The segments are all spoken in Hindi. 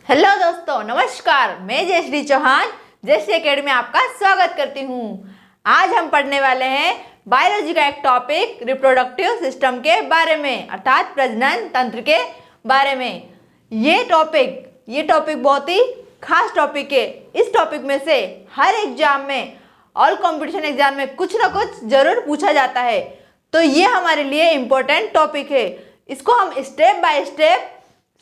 हेलो दोस्तों, नमस्कार। मैं जयश्री चौहान जयश्री एकेडमी में आपका स्वागत करती हूँ। आज हम पढ़ने वाले हैं बायोलॉजी का एक टॉपिक रिप्रोडक्टिव सिस्टम के बारे में, अर्थात प्रजनन तंत्र के बारे में। ये टॉपिक बहुत ही खास टॉपिक है। इस टॉपिक में से हर एग्जाम में, ऑल कॉम्पिटिशन एग्जाम में कुछ ना कुछ जरूर पूछा जाता है, तो ये हमारे लिए इम्पोर्टेंट टॉपिक है। इसको हम स्टेप बाय स्टेप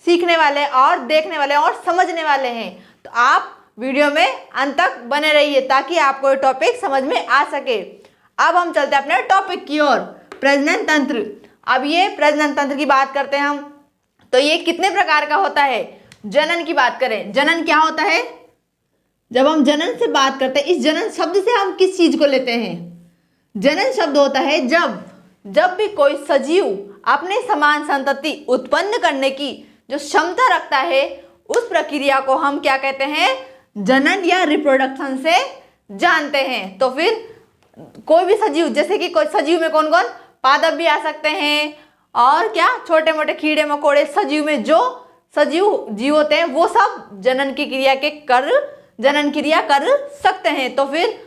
सीखने वाले और देखने वाले और समझने वाले हैं। तो आप वीडियो में अंत तक बने रहिए ताकि आपको ये टॉपिक समझ में आ सके। अब हम चलते हैं अपने टॉपिक की ओर, प्रजनन तंत्र। अब ये प्रजनन तंत्र की बात करते हैं हम, तो ये कितने प्रकार का होता है। जनन की बात करें, जनन क्या होता है? जब हम जनन से बात करते हैं, इस जनन शब्द से हम किस चीज को लेते हैं? जनन शब्द होता है जब भी कोई सजीव अपने समान संतति उत्पन्न करने की जो क्षमता रखता है, उस प्रक्रिया को हम क्या कहते हैं? जनन या रिप्रोडक्शन से जानते हैं। तो फिर कोई भी सजीव, जैसे कि कोई सजीव में कौन कौन? पादप भी आ सकते हैं, और क्या छोटे मोटे कीड़े मकोड़े, सजीव में जो सजीव जीव होते हैं वो सब जनन क्रिया कर सकते हैं। तो फिर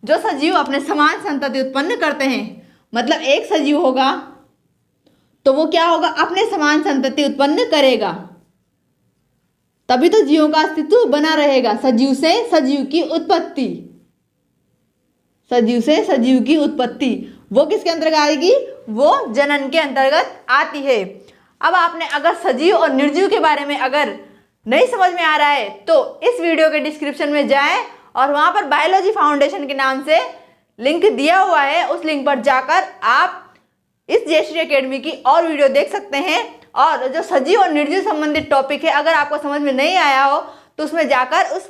जो सजीव अपने समान संतति उत्पन्न करते हैं, मतलब एक सजीव होगा तो वो क्या होगा? अपने समान संतति उत्पन्न करेगा, तभी तो जीवों का अस्तित्व बना रहेगा। सजीव से सजीव की उत्पत्ति वो किसके अंतर्गत आएगी? वो जनन के अंतर्गत आती है। अब आपने अगर सजीव और निर्जीव के बारे में अगर नहीं समझ में आ रहा है तो इस वीडियो के डिस्क्रिप्शन में जाएं और वहां पर बायोलॉजी फाउंडेशन के नाम से लिंक दिया हुआ है। उस लिंक पर जाकर आप इस जयश्री एकेडमी की और वीडियो देख सकते हैं। और जो सजीव और निर्जीव संबंधित टॉपिक है, अगर आपको समझ में नहीं आया हो तो उसमें जाकर उस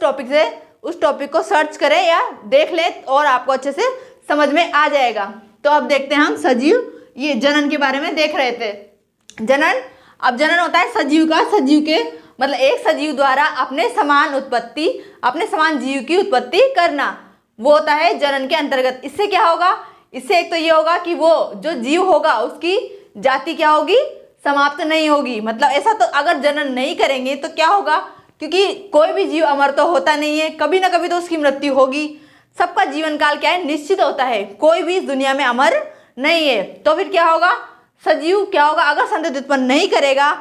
टॉपिक को सर्च करें या देख लें और आपको अच्छे से समझ में आ जाएगा। तो अब देखते हैं हम सजीव, ये जनन के बारे में देख रहे थे। अब जनन होता है सजीव के मतलब एक सजीव द्वारा अपने समान जीव की उत्पत्ति करना, वो होता है जनन के अंतर्गत। इससे क्या होगा? इससे एक तो ये होगा कि वो जो जीव होगा उसकी जाति क्या होगी? समाप्त नहीं होगी। मतलब ऐसा तो अगर जनन नहीं करेंगे तो क्या होगा? क्योंकि कोई भी जीव अमर तो होता नहीं है, कभी ना कभी तो उसकी मृत्यु होगी। सबका जीवन काल क्या है? निश्चित होता है। कोई भी इस दुनिया में अमर नहीं है। तो फिर क्या होगा? सजीव क्या होगा? अगर संतति उत्पन्न नहीं करेगा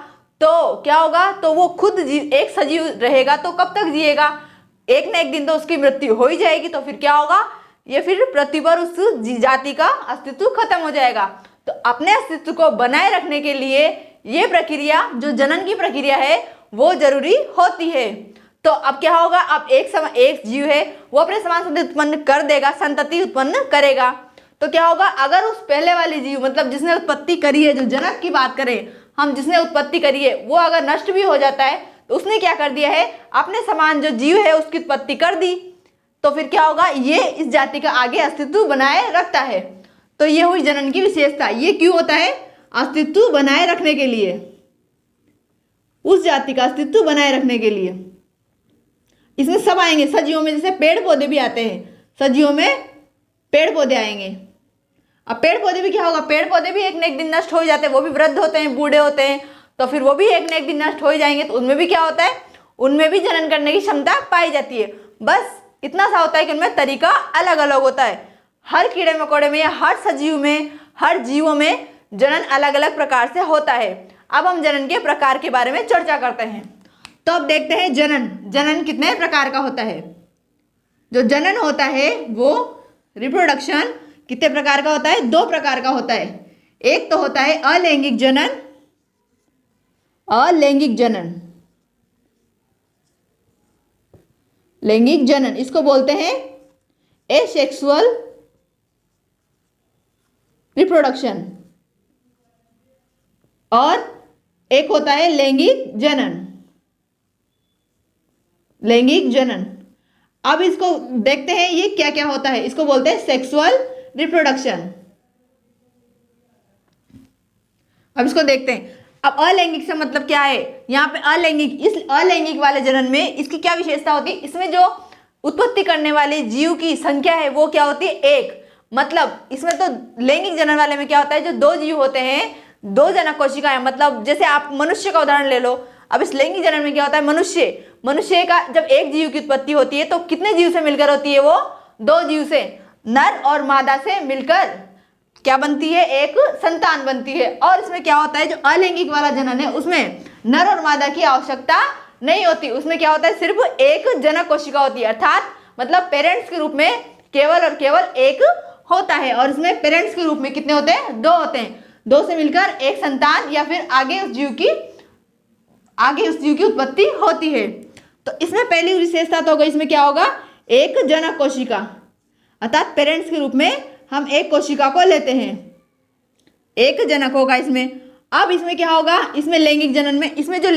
तो क्या होगा? तो वो खुद एक सजीव रहेगा तो कब तक जिएगा? एक ना एक दिन तो उसकी मृत्यु हो ही जाएगी। तो फिर क्या होगा? ये फिर पृथ्वी पर उस जाति का अस्तित्व खत्म हो जाएगा। तो अपने अस्तित्व को बनाए रखने के लिए ये प्रक्रिया, जो जनन की प्रक्रिया है, वो जरूरी होती है। तो अब क्या होगा? अब एक जीव है, वो अपने समान संतति उत्पन्न कर देगा, संतति उत्पन्न करेगा। तो क्या होगा? अगर उस पहले वाले जीव, मतलब जिसने उत्पत्ति करी है, जो जनक की बात करें हम, जिसने उत्पत्ति करी है, वो अगर नष्ट भी हो जाता है तो उसने क्या कर दिया है? अपने समान जो जीव है उसकी उत्पत्ति कर दी। तो फिर क्या होगा? ये इस जाति का आगे अस्तित्व बनाए रखता है। तो ये हुई जनन की विशेषता। ये क्यों होता है? अस्तित्व बनाए रखने के लिए, उस जाति का अस्तित्व बनाए रखने के लिए। इसमें सब आएंगे सजीवों में, जैसे पेड़ पौधे भी आते हैं। सजीवों में पेड़ पौधे आएंगे। अब पेड़ पौधे भी क्या होगा? पेड़ पौधे भी एक न एक दिन नष्ट हो जाते हैं। वो भी वृद्ध होते हैं, बूढ़े होते हैं, तो फिर वो भी एक न एक दिन नष्ट हो ही जाएंगे। तो उनमें भी क्या होता है? उनमें भी जनन करने की क्षमता पाई जाती है। बस इतना सा होता है कि उनमें तरीका अलग अलग होता है। हर कीड़े मकोड़े में या हर सजीव में, हर जीवों में जनन अलग अलग प्रकार से होता है। अब हम जनन के प्रकार के बारे में चर्चा करते हैं। तो अब देखते हैं जनन कितने प्रकार का होता है। जो जनन होता है वो रिप्रोडक्शन कितने प्रकार का होता है? 2 प्रकार का होता है। एक तो होता है अलैंगिक जनन। लैंगिक जनन इसको बोलते हैं एसेक्सुअल रिप्रोडक्शन, और एक होता है लैंगिक जनन। अब इसको देखते हैं ये क्या क्या होता है। इसको बोलते हैं सेक्सुअल रिप्रोडक्शन। अब इसको देखते हैं। अब अलैंगिक से मतलब क्या है? यहाँ पे इस अलैंगिक वाले जनन में इसकी क्या विशेषता होती है? इसमें जो उत्पत्ति करने वाले जीव की संख्या है वो क्या होती है? 1। मतलब इसमें तो लैंगिक जनन वाले में क्या होता है? जो 2 जीव होते हैं, 2 जनक कोशिकाएं, मतलब जैसे आप मनुष्य का उदाहरण ले लो। अब इस लैंगिक जनन में क्या होता है? मनुष्य का जब एक जीव की उत्पत्ति होती है तो कितने जीव से मिलकर होती है? वो 2 जीव से, नर और मादा से मिलकर क्या बनती है? एक संतान बनती है। और इसमें क्या होता है, जो अलैंगिक वाला जनन है उसमें नर और मादा की आवश्यकता नहीं होती, उसमें क्या होता है, सिर्फ एक जनक कोशिका होती है, अर्थात मतलब पेरेंट्स के रूप में केवल और केवल एक होता है। और इसमें पेरेंट्स के रूप में कितने होते हैं? 2 होते हैं। 2 से मिलकर एक संतान या फिर आगे उस जीव की उत्पत्ति होती है। तो इसमें पहली विशेषता तो होगा, इसमें क्या होगा? एक जनक कोशिका, अर्थात पेरेंट्स के रूप में हम एक कोशिका को लेते हैं, एक जनक होगा इसमें। अब इसमें क्या होगा? इसमें लैंगिक जनन में, इसमें जो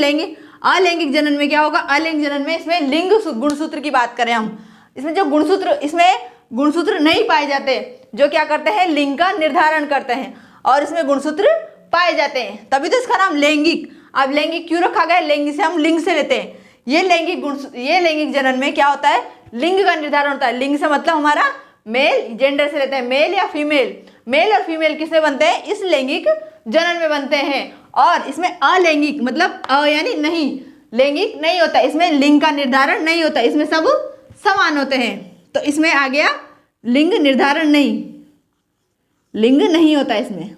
अलैंगिक जनन में क्या होगा? अलैंगिक जनन में इसमें लिंग गुणसूत्र की बात करें हम, इसमें जो गुणसूत्र नहीं पाए जाते, जो क्या करते हैं? लिंग का निर्धारण करते हैं, और इसमें गुणसूत्र पाए जाते हैं, तभी तो इसका नाम लैंगिक। अब लैंगिक क्यों रखा गया? लैंगिक से हम लिंग से लेते हैं। ये लैंगिक जनन में क्या होता है? लिंग का निर्धारण होता है। लिंग से मतलब हमारा मेल, जेंडर से लेते हैं, मेल या फीमेल। मेल और फीमेल किसमें बनते हैं? इस लैंगिक जनन में बनते हैं। और इसमें अलैंगिक मतलब यानी नहीं, लैंगिक नहीं होता, इसमें लिंग का निर्धारण नहीं होता, इसमें सब समान होते हैं। तो इसमें आ गया लिंग निर्धारण नहीं, लिंग नहीं होता इसमें।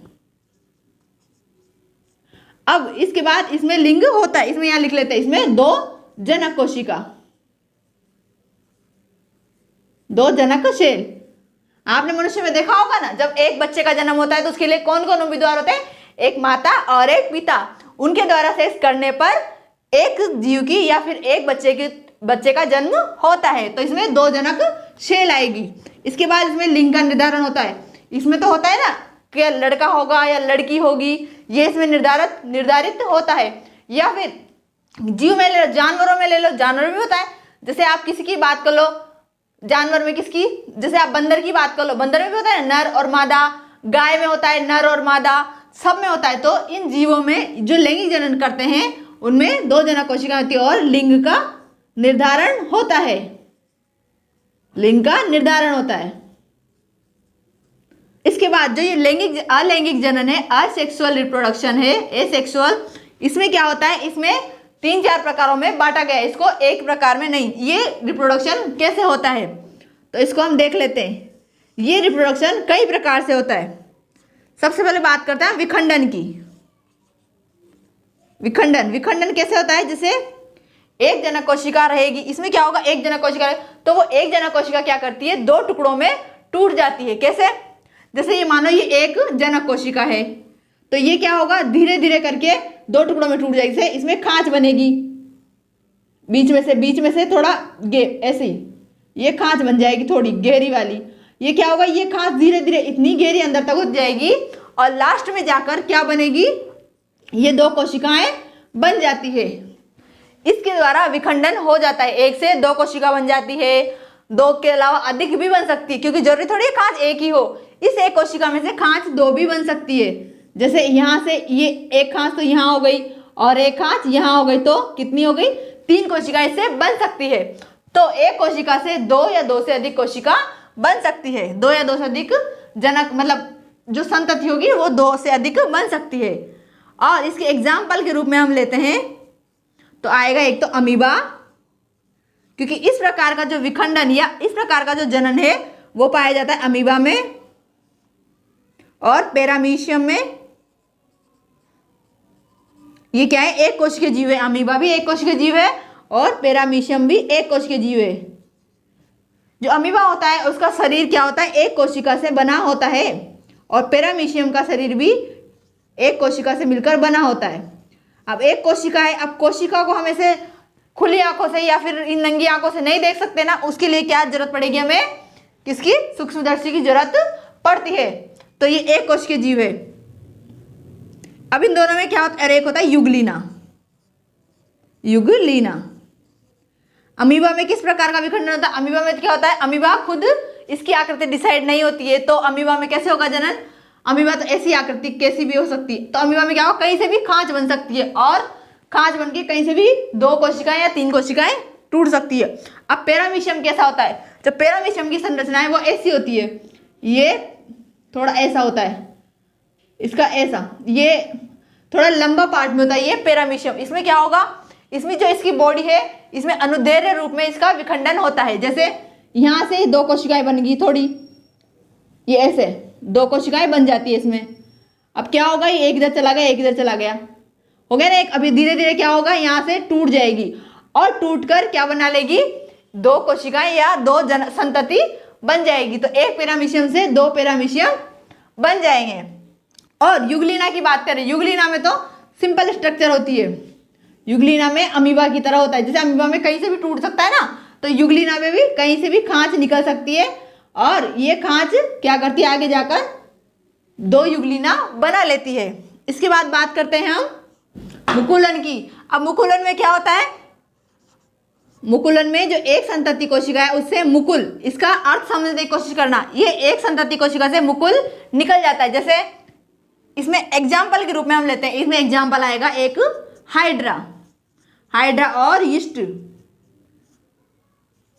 अब इसके बाद इसमें लिंग होता है, इसमें यहां लिख लेते हैं, इसमें 2 जनक कोशिका, 2 जनक शेल। आपने मनुष्य में देखा होगा ना, जब एक बच्चे का जन्म होता है तो उसके लिए कौन कौन उम्मीदवार होते हैं? एक माता और एक पिता। उनके द्वारा सेक्स करने पर एक जीव की या फिर एक बच्चे का जन्म होता है। तो इसमें 2 जनक शेल आएगी। इसके बाद इसमें लिंग का निर्धारण होता है। इसमें तो होता है ना कि लड़का होगा या लड़की होगी, ये इसमें निर्धारित होता है। या फिर जीव में ले लो, जानवरों में ले लो, जानवर में होता है। जैसे आप किसी की बात कर लो, जानवर में किसकी, जैसे आप बंदर की बात कर लो, बंदर में भी होता है नर और मादा, गाय में होता है नर और मादा, सब में होता है। तो इन जीवों में जो लैंगिक जनन करते हैं उनमें 2 जनक कोशिका होती है और लिंग का निर्धारण होता है, लिंग का निर्धारण होता है। इसके बाद जो ये अलैंगिक जनन है, असेक्सुअल रिप्रोडक्शन है, एसेक्सुअल, इसमें क्या होता है? इसमें 3-4 प्रकारों में बांटा गया है, इसको एक प्रकार में नहीं। ये रिप्रोडक्शन कैसे होता है तो इसको हम देख लेते हैं। ये रिप्रोडक्शन कई प्रकार से होता है। सबसे पहले बात करते हैं विखंडन की। विखंडन कैसे होता है? जैसे एक जनक कोशिका रहेगी, इसमें क्या होगा? एक जनक कोशिका तो वो एक जनक कोशिका क्या करती है? 2 टुकड़ों में टूट जाती है। कैसे? जैसे ये मानो ये एक जनक कोशिका है, तो ये क्या होगा? धीरे धीरे करके 2 टुकड़ों में टूट जाएगी। जैसे इसमें खांच बनेगी, बीच में से थोड़ा ऐसे ये खांच बन जाएगी, थोड़ी गहरी वाली। ये क्या होगा? ये खांच धीरे धीरे इतनी गहरी अंदर तक घुस जाएगी और लास्ट में जाकर क्या बनेगी? ये 2 कोशिकाएं बन जाती है। इसके द्वारा विखंडन हो जाता है। 1 से 2 कोशिका बन जाती है, 2 के अलावा अधिक भी बन सकती है, क्योंकि जरूरी थोड़ी है खांच एक ही हो। इस एक कोशिका में से खांच 2 भी बन सकती है। जैसे यहाँ से ये एक खांच तो यहाँ हो गई और एक खांच यहाँ हो गई, तो कितनी हो गई? 3 कोशिका इससे बन सकती है। तो एक कोशिका से 2 या 2 से अधिक कोशिका बन सकती है। 2 या 2 से अधिक जनक मतलब जो संतति होगी वो 2 से अधिक बन सकती है। और इसके एग्जाम्पल के रूप में हम लेते हैं तो आएगा एक तो अमीबा, क्योंकि इस प्रकार का जो विखंडन या इस प्रकार का जो जनन है वो पाया जाता है अमीबा में और पैरामीशियम में। ये क्या है? एक कोशिकीय जीव है। अमीबा भी एक कोशिकीय जीव है और पैरामीशियम भी एक कोशिकीय जीव है। जो अमीबा होता है उसका शरीर क्या होता है? एक कोशिका से बना होता है, और पैरामीशियम का शरीर भी एक कोशिका से मिलकर बना होता है। अब एक कोशिका है, अब कोशिका को हम ऐसे खुली आंखों से या फिर इन नंगी आंखों से नहीं देख सकते ना, उसके लिए क्या जरूरत पड़ेगी? हमें किसकी? सूक्ष्मदर्शी की जरूरत पड़ती है। तो ये एक कोशिकीय जीव है। अब इन दोनों में क्या होता है? एक होता है युगलीना। अमीबा में किस प्रकार का विखंडन होता है? अमीबा में क्या होता है? अमीबा खुद इसकी आकृति डिसाइड नहीं होती है, तो अमीबा में कैसे होगा जनन? अमीबा तो ऐसी आकृति कैसी भी हो सकती है, तो अमीबा में क्या होगा? कहीं से भी खांच बन सकती है और खांच बन के कहीं से भी 2 कोशिकाएं या 3 कोशिकाएं टूट सकती है। अब पैरामीशियम कैसा होता है? जो पैरामीशियम की संरचना है वो ऐसी होती है, ये थोड़ा ऐसा होता है, इसका ऐसा, ये थोड़ा लंबा पार्ट में होता है ये पैरामीशियम। इसमें क्या होगा? इसमें जो इसकी बॉडी है इसमें अनुदैर्घ्य रूप में इसका विखंडन होता है। जैसे यहाँ से 2 कोशिकाएं बन गई थोड़ी, ये ऐसे 2 कोशिकाएं बन जाती है इसमें। अब क्या होगा, ये एक इधर चला गया, एक इधर चला गया, हो गया ना एक। अभी धीरे धीरे क्या होगा, यहाँ से टूट जाएगी और टूटकर क्या बना लेगी, 2 कोशिकाएं या 2 संतति बन जाएगी। तो एक पैरामीशियम से 2 पैरामीशियम बन जाएंगे। और युग्लिना की बात करें, युग्लिना में तो सिंपल स्ट्रक्चर होती है। युग्लिना में अमीबा की तरह होता है, जैसे अमीबा में कहीं से भी टूट सकता है ना, तो युग्लिना में भी कहीं से भी खांच निकल सकती है और ये खांच क्या करती है, आगे जाकर 2 युग्लिना बना लेती है। इसके बाद बात करते हैं हम मुकुलन की। अब मुकुलन में क्या होता है, मुकुलन में जो एक संतति कोशिका है उससे मुकुल, इसका अर्थ समझने की कोशिश करना, ये एक संतति कोशिका से मुकुल निकल जाता है। जैसे इसमें एग्जाम्पल के रूप में हम लेते हैं, इसमें एग्जाम्पल आएगा एक हाइड्रा, हाइड्रा और यीस्ट,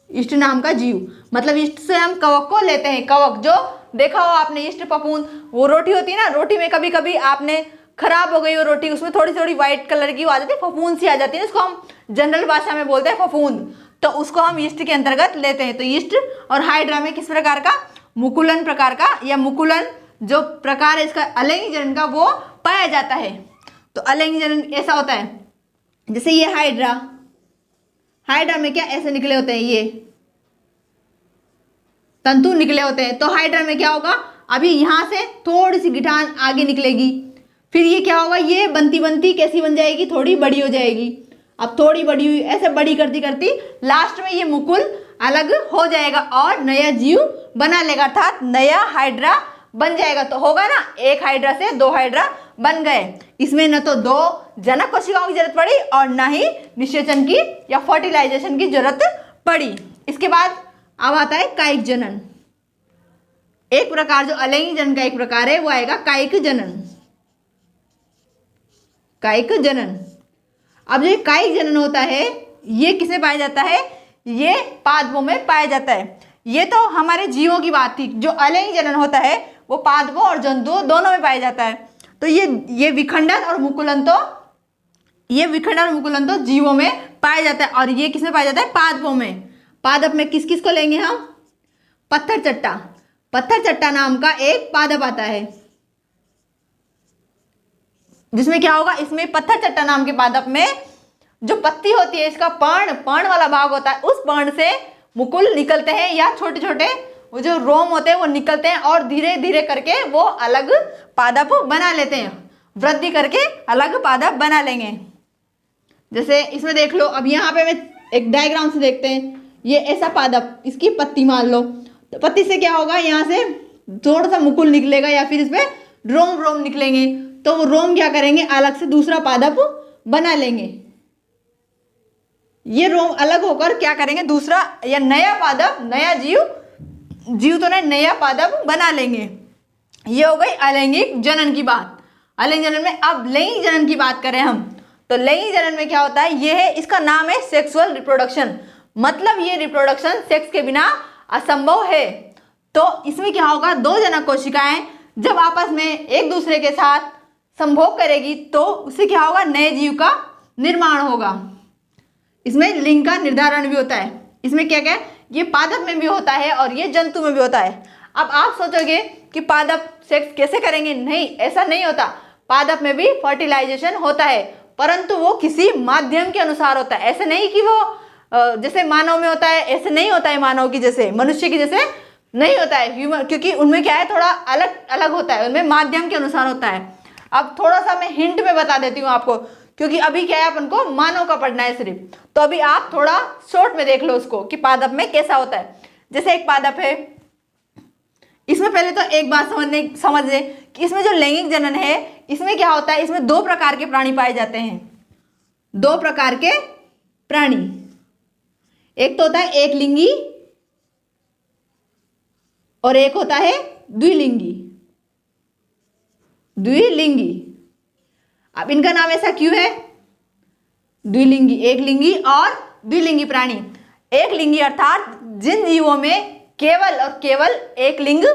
यीस्ट नाम का जीव। मतलब यीस्ट से हम कवक को लेते हैं। कवक जो देखा हो आपने, यीस्ट फफूंद, वो रोटी होती है ना, रोटी में कभी कभी आपने खराब हो गई वो रोटी, उसमें थोड़ी थोड़ी व्हाइट कलर की वो आ जाती है, फफूंद सी आ जाती है, उसको हम जनरल भाषा में बोलते हैं फफूंद, तो उसको हम यीस्ट के अंतर्गत लेते हैं। तो यीस्ट और हाइड्रा में किस प्रकार का, मुकुलन प्रकार का, या मुकुलन जो प्रकार है इसका अलैंगिक जनन का, वो पाया जाता है। तो अलैंगिक जनन ऐसा होता है, जैसे ये हाइड्रा, हाइड्रा में क्या ऐसे निकले होते हैं, ये तंतु निकले होते हैं। तो हाइड्रा में क्या होगा, अभी यहाँ से थोड़ी सी गिठान आगे निकलेगी, फिर ये क्या होगा, ये बनती बनती कैसी बन जाएगी, थोड़ी बड़ी हो जाएगी। अब थोड़ी बड़ी हुई, ऐसे बड़ी करती करती लास्ट में ये मुकुल अलग हो जाएगा और नया जीव बना लेगा, अर्थात नया हाइड्रा बन जाएगा। तो होगा ना, एक हाइड्रा से 2 हाइड्रा बन गए। इसमें न तो 2 जनक कोशिकाओं की जरूरत पड़ी और ना ही निषेचन की या फर्टिलाइजेशन की जरूरत पड़ी। इसके बाद अब आता है कायिक जनन। एक प्रकार जो अलैंगिक जनन का एक प्रकार है वो आएगा कायिक जनन, कायिक जनन। अब जो कायिक जनन होता है ये किसमें पाया जाता है, ये पादपों में पाया जाता है। ये तो हमारे जीवों की बात थी। जो अलैंगिक जनन होता है वो पादपों और जंतुओं दोनों में पाया जाता है। तो ये विखंडन और मुकुलन तो, ये विखंडन और मुकुलन तो जीवों में पाया जाता है। और ये किसमें पाया जाता है, पादपों में। पादप में किस किस को लेंगे हम, पत्थर चट्टा, पत्थर चट्टा नाम का एक पादप आता है, जिसमें क्या होगा, इसमें पत्थर चट्टा नाम के पादप में जो पत्ती होती है, इसका पर्ण वाला भाग होता है, उस पर्ण से मुकुल निकलते हैं या छोटे छोटे वो जो रोम होते हैं वो निकलते हैं और धीरे धीरे करके वो अलग पादप बना लेते हैं, वृद्धि करके अलग पादप बना लेंगे। जैसे इसमें देख लो, अब यहाँ पे मैं एक डायग्राम से देखते हैं, ये ऐसा पादप, इसकी पत्ती मान लो, तो पत्ती से क्या होगा, यहाँ से थोड़ा सा मुकुल निकलेगा या फिर इसमें रोम निकलेंगे, तो वो रोम क्या करेंगे, अलग से दूसरा पादप बना लेंगे। ये रोम अलग होकर क्या करेंगे, दूसरा या नया पादप, नया जीव तो नहीं, नया पादप बना लेंगे। ये हो गई अलैंगिक जनन की बात। अलैंगिक जनन में अब लैंगिक जनन की बात करें हम, तो लैंगिक जनन में क्या होता है, ये है, इसका नाम है सेक्सुअल रिप्रोडक्शन। मतलब ये रिप्रोडक्शन सेक्स के बिना असंभव है। तो इसमें क्या होगा, 2 जनक कोशिकाएं जब आपस में एक दूसरे के साथ संभोग करेगी तो उससे क्या होगा, नए जीव का निर्माण होगा। इसमें लिंग का निर्धारण भी होता है। इसमें क्या क्या, ये पादप में भी होता है और ये जंतु में भी होता है। अब आप सोचोगे कि पादप सेक्स कैसे करेंगे, नहीं, ऐसा नहीं होता। पादप में भी फर्टिलाइजेशन होता है, परंतु वो किसी माध्यम के अनुसार होता है। ऐसे नहीं कि वो जैसे मानव में होता है, ऐसे नहीं होता है, मानव की जैसे, मनुष्य की जैसे नहीं होता है ह्यूमन, क्योंकि उनमें क्या है, थोड़ा अलग अलग होता है, उनमें माध्यम के अनुसार होता है। अब थोड़ा सा मैं हिंट में बता देती हूँ आपको, क्योंकि अभी क्या है, अपन को मानव का पढ़ना है सिर्फ, तो अभी आप थोड़ा शॉर्ट में देख लो उसको कि पादप में कैसा होता है। जैसे एक पादप है, इसमें पहले तो एक बात समझ ले कि इसमें जो लैंगिक जनन है इसमें क्या होता है, इसमें 2 प्रकार के प्राणी पाए जाते हैं। 2 प्रकार के प्राणी, एक तो होता है एक लिंगी और एक होता है द्विलिंगी। द्विलिंगी, अब इनका नाम ऐसा क्यों है, द्विलिंगी, एक लिंगी और द्विलिंगी प्राणी। एक लिंगी अर्थात जिन जीवों में केवल और केवल एक लिंग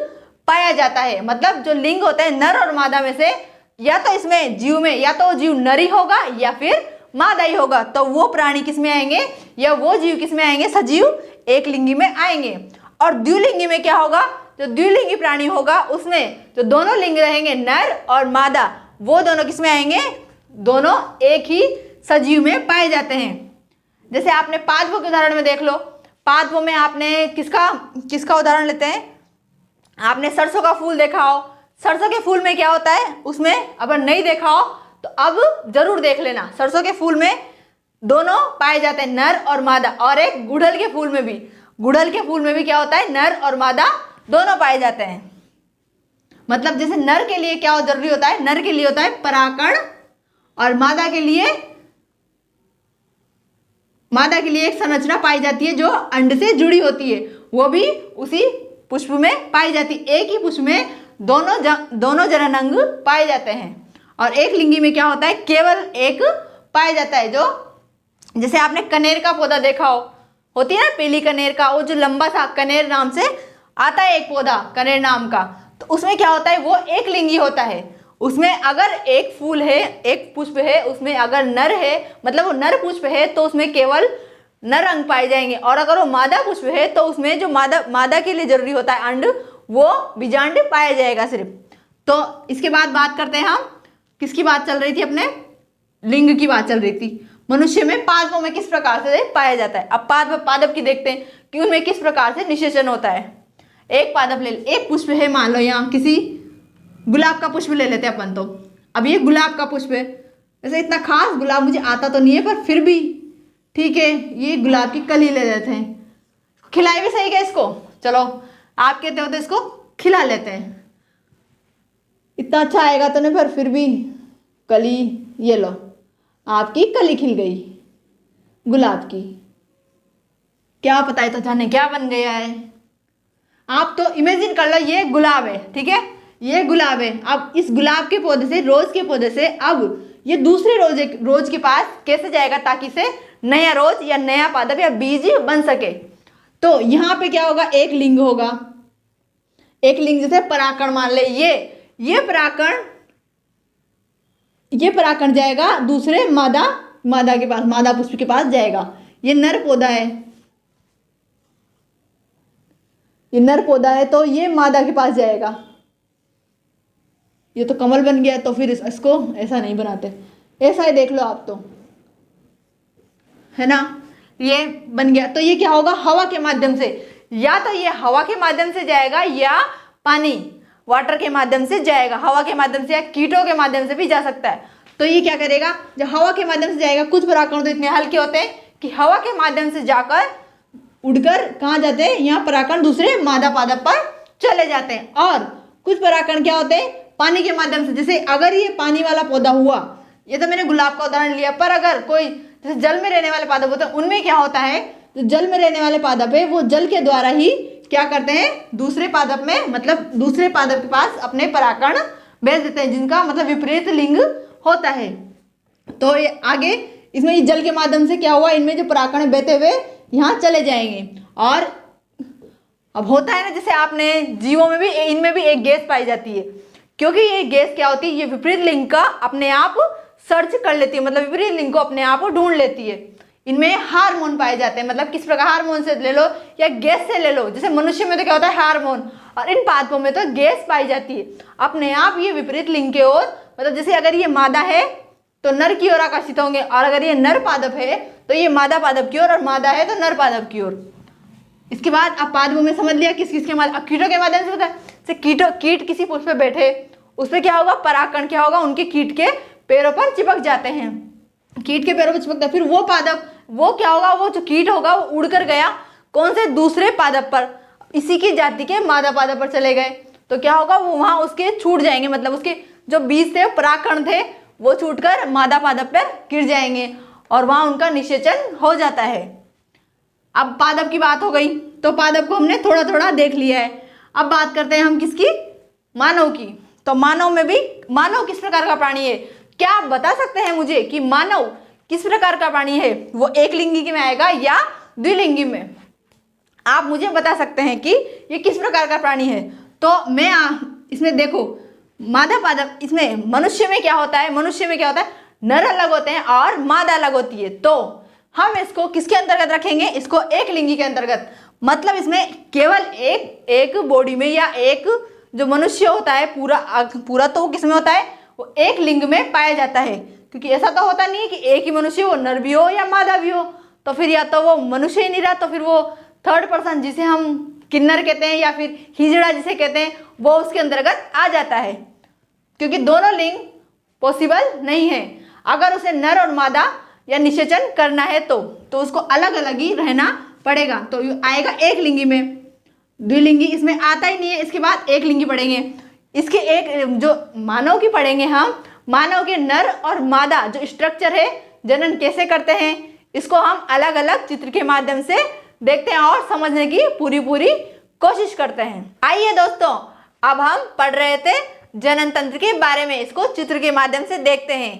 पाया जाता है। मतलब जो लिंग होता है नर और मादा में से, या तो इसमें जीव में या तो जीव नरी होगा या फिर मादाई होगा, तो वो प्राणी किस में आएंगे या वो जीव किस में आएंगे, सजीव एक लिंगी में आएंगे। और द्विलिंगी में क्या होगा, जो द्विलिंगी प्राणी होगा उसमें जो दोनों लिंग रहेंगे नर और मादा, वो दोनों किस में आएंगे, दोनों एक ही सजीव में पाए जाते हैं। जैसे आपने पादपों के उदाहरण में देख लो, पादपों में आपने किसका उदाहरण लेते हैं, आपने सरसों का फूल देखा हो, सरसों के फूल में क्या होता है, उसमें अगर नहीं देखा हो तो अब जरूर देख लेना। सरसों के फूल में दोनों पाए जाते हैं, नर और मादा। और एक गुड़हल के फूल में भी क्या होता है, नर और मादा दोनों पाए जाते हैं। मतलब जैसे नर के लिए क्या जरूरी होता है, नर के लिए होता है परागकण, और मादा के लिए एक संरचना पाई जाती है जो अंड से जुड़ी होती है, वो भी उसी पुष्प में पाई जाती है। एक ही पुष्प में दोनों जनन अंग पाए जाते हैं। और एक लिंगी में क्या होता है, केवल एक पाया जाता है। जो जैसे आपने कनेर का पौधा देखा होती है ना, पीली कनेर का, वो जो लंबा सा कनेर नाम से आता है एक पौधा कनेर नाम का, तो उसमें क्या होता है, वो एक लिंगी होता है। उसमें अगर एक फूल है, एक पुष्प है, उसमें अगर नर है, मतलब वो नर पुष्प है, तो उसमें केवल नर अंग पाए जाएंगे। और अगर वो मादा पुष्प है तो उसमें जो मादा के लिए जरूरी होता है अंड, वो बीजांड पाया जाएगा सिर्फ। तो इसके बाद बात करते हैं हम, किसकी बात चल रही थी, अपने लिंग की बात चल रही थी। मनुष्य में पादपों में किस प्रकार से पाया जाता है। अब पादप की देखते हैं कि उनमें किस प्रकार से निषेचन होता है। एक पादप एक पुष्प है, मान लो यहाँ किसी गुलाब का पुष्प ले लेते हैं अपन। तो अब ये गुलाब का पुष्प है, वैसे इतना खास गुलाब मुझे आता तो नहीं है, पर फिर भी ठीक है, ये गुलाब की कली ले लेते हैं, खिलाए भी सही क्या इसको, चलो आप कहते हो तो इसको खिला लेते हैं, इतना अच्छा आएगा तो नहीं, पर फिर भी कली, ये लो आपकी कली खिल गई गुलाब की, क्या पता है तो जाने क्या बन गया है। आप तो इमेजिन कर लो, ये गुलाब है, ठीक है, ये गुलाब है। अब इस गुलाब के पौधे से, रोज के पौधे से, अब ये दूसरे रोज के पास कैसे जाएगा, ताकि से नया रोज या नया पादप या बीज बन सके। तो यहाँ पे क्या होगा, एक लिंग होगा, एक लिंग जैसे परागकण मान ले, ये परागकण जाएगा दूसरे मादा के पास, मादा पुष्प के पास जाएगा। ये नर पौधा है, तो ये मादा के पास जाएगा। ये तो कमल बन गया, तो फिर इसको ऐसा नहीं बनाते, ऐसा ही देख लो आप, तो है ना, ये बन गया। तो ये क्या होगा, हवा के माध्यम से, या तो ये हवा के माध्यम से जाएगा या पानी वाटर के माध्यम से जाएगा, हवा के माध्यम से या कीटों के माध्यम से भी जा सकता है। तो ये क्या करेगा, जब हवा के माध्यम से जाएगा, कुछ परागकण तो इतने हल्के होते हैं कि हवा के माध्यम से जाकर उड़कर कहाँ जाते हैं, यहाँ परागकण दूसरे मादा पादप पर चले जाते हैं। और कुछ परागकण क्या होते हैं, पानी के माध्यम से, जैसे अगर ये पानी वाला पौधा हुआ, ये तो मैंने गुलाब का उदाहरण लिया, पर अगर कोई जैसे जल में रहने वाले पादप होते हैं, उनमें क्या होता है, जो जल में रहने वाले पादप है, वो जल के द्वारा ही क्या करते हैं, दूसरे पादप में, मतलब दूसरे पादप के पास अपने परागकण भेज देते हैं, जिनका मतलब विपरीत लिंग होता है। तो ये आगे इसमें जल के माध्यम से क्या हुआ, इनमें जो परागकण बहते हुए यहाँ चले जाएंगे। और अब होता है ना, जैसे आपने जीवों में भी, इनमें भी एक गैस पाई जाती है, क्योंकि ये गैस क्या होती है, ये विपरीत लिंग का अपने आप सर्च कर लेती है, मतलब विपरीत लिंग को अपने आप ढूंढ लेती है। इनमें हार्मोन पाए जाते हैं, मतलब किस प्रकार, हार्मोन से ले लो या गैस से ले लो। जैसे मनुष्य में तो क्या होता है, हार्मोन, और इन पादपों में तो गैस पाई जाती है अपने आप। ये विपरीत लिंग के ओर, मतलब जैसे अगर ये मादा है तो नर की ओर आकर्षित होंगे, और अगर ये नर पादप है तो ये मादा पादप की ओर, और मादा है तो नर पादप की ओर। इसके बाद अब पादपों में समझ लिया किस किस के माध्यम, कीटों के माध्यम से होता है। जैसे कीट किसी पुष्प पे बैठे, उस पर क्या होगा, परागकण क्या होगा, उनके कीट के पैरों पर चिपक जाते हैं, कीट के पैरों पर चिपकता है। फिर वो पादप, वो क्या होगा, वो जो कीट होगा वो उड़कर गया कौन से, दूसरे पादप पर, इसी की जाति के मादा पादप पर चले गए, तो क्या होगा, वो वहां उसके छूट जाएंगे, मतलब उसके जो बीज थे, परागकण थे, वो छूटकर मादा पादप पर गिर जाएंगे, और वहां उनका निषेचन हो जाता है। अब पादप की बात हो गई, तो पादप को हमने थोड़ा थोड़ा देख लिया है। अब बात करते हैं हम किसकी, मानव की। तो मानव में भी, मानव किस प्रकार का प्राणी है, क्या आप बता सकते हैं मुझे कि मानव किस प्रकार का प्राणी है, वो एक लिंगी में आएगा या द्विलिंगी में, आप मुझे बता सकते हैं कि ये किस प्रकार का प्राणी है। तो मैं इसमें देखो, मादा पादप, इसमें मनुष्य में क्या होता है, मनुष्य में क्या होता है, नर अलग होते हैं और मादा अलग होती है। तो हम इसको किसके अंतर्गत रखेंगे, इसको एक लिंगी के अंतर्गत। मतलब इसमें केवल एक बॉडी में या एक जो मनुष्य होता है पूरा तो वो किसमें होता है, वो एक लिंग में पाया जाता है। क्योंकि ऐसा तो होता नहीं है कि एक ही मनुष्य वो नर भी हो या मादा भी हो, तो फिर या तो वो मनुष्य ही नहीं रहा, तो फिर वो थर्ड पर्सन जिसे हम किन्नर कहते हैं या फिर हिजड़ा जिसे कहते हैं वो उसके अंतर्गत आ जाता है। क्योंकि दोनों लिंग पॉसिबल नहीं है। अगर उसे नर और मादा या निषेचन करना है तो उसको अलग अलग ही रहना पड़ेगा। तो आएगा एक लिंगी में, द्विलिंगी इसमें आता ही नहीं है। इसके बाद एक लिंगी पढ़ेंगे, इसके एक जो मानव की पढ़ेंगे हम, मानव के नर और मादा जो स्ट्रक्चर है, जनन कैसे करते हैं, इसको हम अलग अलग चित्र के माध्यम से देखते हैं और समझने की पूरी कोशिश करते हैं। आइए दोस्तों, अब हम पढ़ रहे थे जनन तंत्र के बारे में, इसको चित्र के माध्यम से देखते हैं।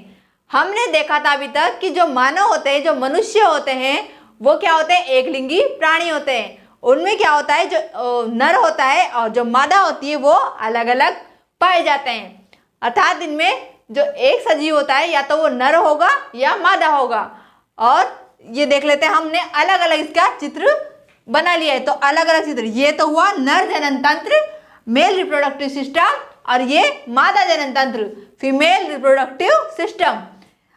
हमने देखा था अभी तक कि जो मानव होते हैं, जो मनुष्य होते हैं, वो क्या होते हैं, एक लिंगी प्राणी होते हैं। उनमें क्या होता है, जो नर होता है और जो मादा होती है वो अलग अलग पाए जाते हैं। अर्थात इनमें जो एक सजीव होता है या तो वो नर होगा या मादा होगा। और ये देख लेते हैं, हमने अलग अलग इसका चित्र बना लिया है। तो अलग अलग चित्र, ये तो हुआ नर जनन तंत्र मेल रिप्रोडक्टिव सिस्टम, और ये मादा जनन तंत्र फीमेल रिप्रोडक्टिव सिस्टम।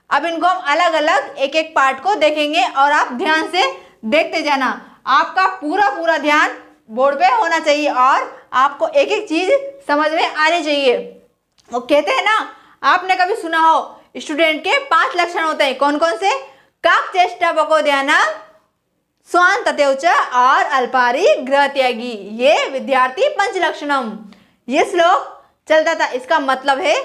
अब इनको हम अलग अलग एक एक पार्ट को देखेंगे और आप ध्यान से देखते जाना। आपका पूरा ध्यान बोर्ड पे होना चाहिए और आपको एक एक चीज समझ में आनी चाहिए। वो कहते हैं ना, आपने कभी सुना हो स्टूडेंट के 5 लक्षण होते हैं, कौन कौन से, काक चेष्टा बकोद्याना, स्वान तथेउच और अल्पारी गृह त्यागी, ये विद्यार्थी पंच लक्षणम। ये श्लोक चलता था। इसका मतलब है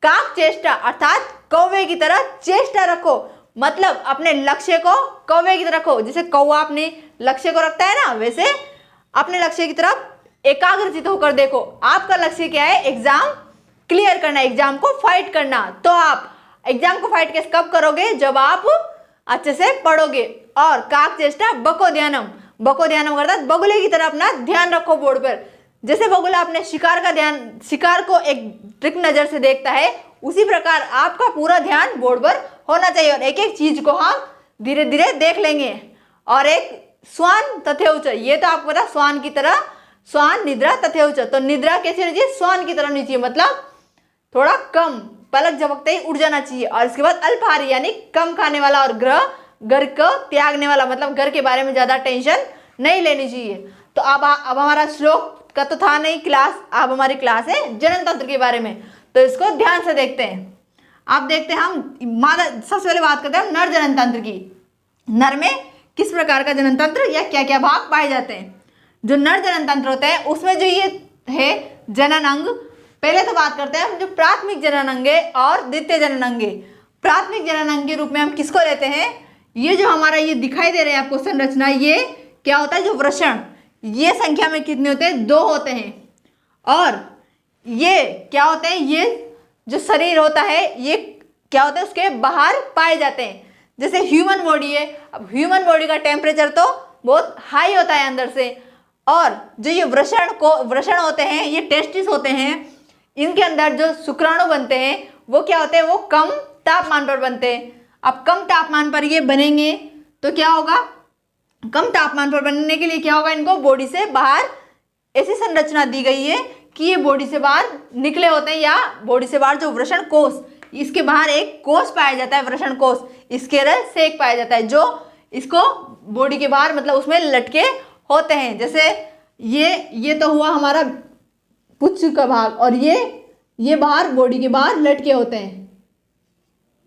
काक चेष्टा अर्थात कौवे की तरह चेष्टा रखो, मतलब अपने लक्ष्य को कौवे की तरह रखो। जैसे कौवा अपने लक्ष्य को रखता है ना, वैसे अपने लक्ष्य की तरफ एकाग्रचित होकर देखो। आपका लक्ष्य क्या है, एग्जाम क्लियर करना, एग्जाम को फाइट करना। तो आप एग्जाम को फाइट कैसे कब करोगे, जब आप अच्छे से पढ़ोगे। और काक चेष्टा बकोद्यानम, बकोद्यानम अर्थात बगुले की तरह अपना ध्यान रखो बोर्ड पर। जैसे बगुला अपने शिकार को एक ट्रिक नजर से देखता है, उसी प्रकार आपका पूरा ध्यान बोर्ड पर होना चाहिए और एक एक चीज को हम धीरे धीरे देख लेंगे। और एक स्वान तथेउच, ये तो आपको पता, स्वान की तरह, स्वान निद्रा तथेउच। तो निद्रा कैसी होनी चाहिए, स्वान की तरह होनी चाहिए, मतलब थोड़ा कम, पलक झपकते ही उठ जाना चाहिए। और इसके बाद अल्पाहारी यानी कम खाने वाला, और घर को त्यागने वाला, मतलब घर के बारे में ज्यादा टेंशन नहीं लेनी चाहिए। तो अब हमारा श्लोक का तो था नहीं क्लास, अब हमारी क्लास है जनन तंत्र के बारे में, तो इसको ध्यान से देखते हैं। अब देखते हैं हम मादा, सबसे पहले बात करते हैं नर जनन तंत्र की। नर में किस प्रकार का जनन तंत्र या क्या क्या भाग पाए जाते हैं। जो नर जनन तंत्र होते हैं उसमें जो ये है जनन अंग, पहले तो बात करते हैं हम जो प्राथमिक जनन अंगे और द्वितीय जनन अंगे। प्राथमिक जनन अंग के रूप में हम किसको लेते हैं, ये जो हमारा ये दिखाई दे रहे हैं आपको संरचना, ये क्या होता है, जो वृषण, ये संख्या में कितने होते हैं, 2 होते हैं। और ये क्या होते हैं, ये जो शरीर होता है ये क्या होता है, उसके बाहर पाए जाते हैं। जैसे ह्यूमन बॉडी है, अब ह्यूमन बॉडी का टेम्परेचर तो बहुत हाई होता है अंदर से। और जो ये वृषण होते हैं, ये टेस्टिस होते हैं, इनके अंदर जो शुक्राणु बनते हैं वो क्या होते हैं, वो कम तापमान पर बनते हैं। अब कम तापमान पर ये बनेंगे तो क्या होगा, कम तापमान पर बनने के लिए क्या होगा, इनको बॉडी से बाहर ऐसी संरचना दी गई है कि ये बॉडी से बाहर निकले होते हैं, या बॉडी से बाहर जो वृषण कोष, इसके बाहर एक कोष पाया जाता है, वृषण कोष, स्केरल सेक पाया जाता है, जो इसको बॉडी के बाहर मतलब उसमें लटके होते हैं। जैसे ये तो हुआ हमारा पुच्छ का भाग, और ये बाहर बॉडी के बाहर लटके होते हैं,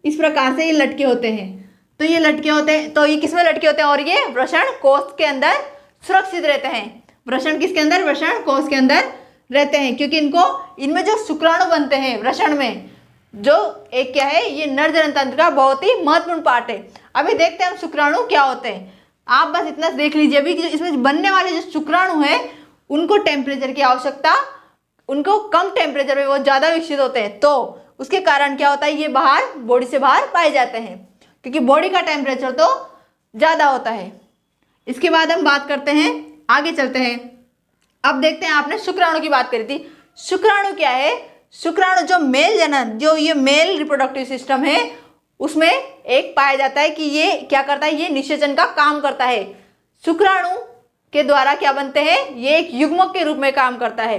इस प्रकार से ये लटके होते हैं। तो ये लटके होते हैं, तो ये किसमें लटके होते हैं, और ये वृषण कोष के अंदर सुरक्षित रहते हैं। वृषण किसके अंदर, वृषण कोष के अंदर रहते हैं, क्योंकि इनमें जो शुक्राणु बनते हैं वृषण में, जो एक क्या है, ये नर जनन तंत्र का बहुत ही महत्वपूर्ण पार्ट है। अभी देखते हैं हम शुक्राणु क्या होते हैं। आप बस इतना देख लीजिए अभी कि इसमें बनने वाले जो शुक्राणु है उनको टेम्परेचर की आवश्यकता, उनको कम टेम्परेचर में वो ज़्यादा विकसित होते हैं, तो उसके कारण क्या होता है, ये बाहर बॉडी से बाहर पाए जाते हैं, क्योंकि बॉडी का टेम्परेचर तो ज़्यादा होता है। इसके बाद हम बात करते हैं, आगे चलते हैं। अब देखते हैं, आपने शुक्राणु की बात करी थी। शुक्राणु क्या है, शुक्राणु जो मेल जनन, जो ये मेल रिप्रोडक्टिव सिस्टम है, उसमें एक पाया जाता है कि ये क्या करता है, ये निषेचन का काम करता है। शुक्राणु के द्वारा क्या बनते हैं, ये एक युग्मक के रूप में काम करता है।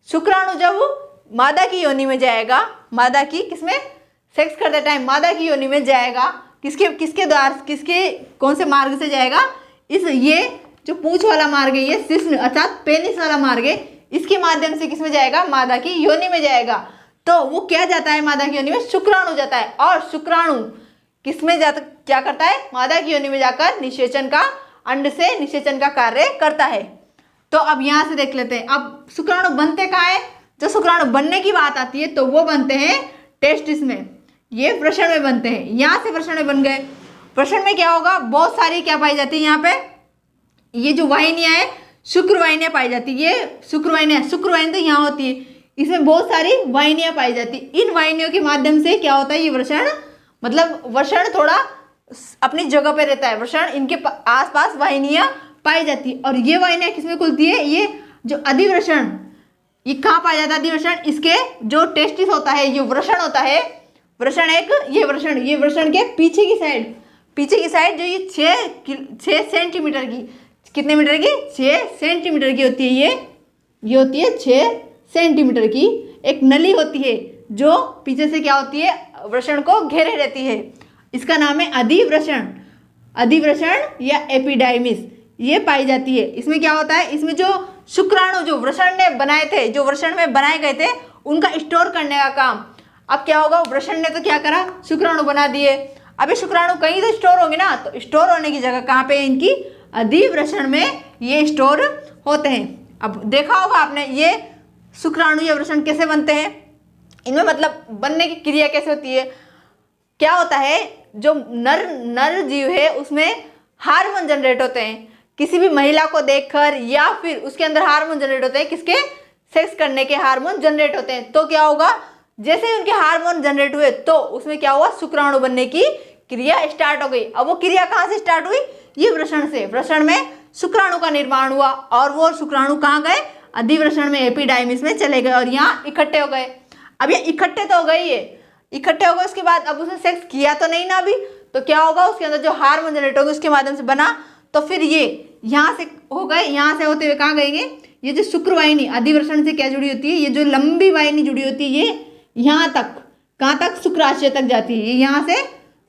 शुक्राणु जब मादा की योनि में जाएगा, मादा की किसमें, सेक्स करते टाइम मादा की योनि में जाएगा, किसके द्वारा, किसके कौन से मार्ग से जाएगा, इस ये जो पूंछ वाला मार्ग है, ये शिश्न अर्थात पेनिस वाला मार्ग है, इसके माध्यम से किसमें जाएगा, मादा की योनि में जाएगा। तो वो क्या जाता है मादा की योनि में, शुक्राणु जाता है। और शुक्राणु किसमें जाता, क्या करता है, मादा की योनि में जाकर निषेचन का, अंड से निषेचन का कार्य करता है। तो अब यहाँ से देख लेते हैं, अब शुक्राणु बनते कहाँ है, जो शुक्राणु बनने की बात आती है तो वो बनते हैं टेस्टिस में, ये वृषण में बनते हैं। यहाँ से वृषण में बन गए, वृषण में क्या होगा, बहुत सारी क्या पाई जाती है, यहाँ पे ये जो वाहिनियाँ है शुक्रवाहिनियाँ पाई जाती है। ये शुक्रवाहिनियाँ तो यहाँ होती है, इसमें बहुत सारी वाहिनियाँ पाई जाती है। इन वाहिनियों के माध्यम से क्या होता है, ये वृषण, मतलब वृषण थोड़ा अपनी जगह पे रहता है, वृषण इनके आसपास वाहिनियाँ पाई जाती है। और ये वाहिनियाँ किसमें खुलती है, ये जो अधिवृषण, ये कहाँ पाया जाता है अधिवृषण, इसके जो टेस्टिस होता है, ये वृषण होता है, वृषण एक, ये वृषण के पीछे की साइड जो ये 6 सेंटीमीटर की, कितने मीटर की, 6 सेंटीमीटर की होती है, ये होती है 6 सेंटीमीटर की एक नली होती है, जो पीछे से क्या होती है, वृषण को घेरे रहती है। इसका नाम है अधिवृषण या एपिडाइमिस, ये पाई जाती है। इसमें क्या होता है, इसमें जो शुक्राणु जो वृषण ने बनाए थे, जो वृषण में बनाए गए थे, उनका स्टोर करने का काम। अब क्या होगा, वृषण ने तो क्या करा, शुक्राणु बना दिए। अब ये शुक्राणु कहीं तो स्टोर होंगे ना, तो स्टोर होने की जगह कहाँ पे, इनकी अधिवृषण में ये स्टोर होते हैं। अब देखा होगा आपने, ये शुक्राणु या वृषण कैसे बनते हैं, इनमें मतलब बनने की क्रिया कैसे होती है। क्या होता है, जो नर जीव है उसमें हार्मोन जनरेट होते हैं, किसी भी महिला को देखकर, या फिर उसके अंदर हार्मोन जनरेट होते हैं, किसके, सेक्स करने के हार्मोन जनरेट होते हैं। तो क्या होगा, जैसे ही उनके हार्मोन जनरेट हुए तो उसमें क्या हुआ, शुक्राणु बनने की क्रिया स्टार्ट हो गई। अब वो क्रिया कहाँ से स्टार्ट हुई, ये वृषण से, वृषण में शुक्राणु का निर्माण हुआ, और वो शुक्राणु कहाँ गए, अधिवृषण में, एपिडाइमिस में चले गए, और यहाँ इकट्ठे हो गए। अब ये इकट्ठे तो हो गए, ये इकट्ठे हो गए, उसके बाद अब उसने सेक्स किया तो नहीं ना अभी, तो क्या होगा, उसके अंदर जो हार्मोन जनरेट होंगे उसके माध्यम से बना, तो फिर ये यहाँ से हो गए, यहाँ से होते हुए कहाँ गएंगे, ये जो शुक्रवाहिनी अधिवृषण से क्या जुड़ी होती है, ये जो लंबी वाहिनी जुड़ी होती है, ये यहाँ तक, कहाँ तक, शुक्राशय तक जाती है, ये यहाँ से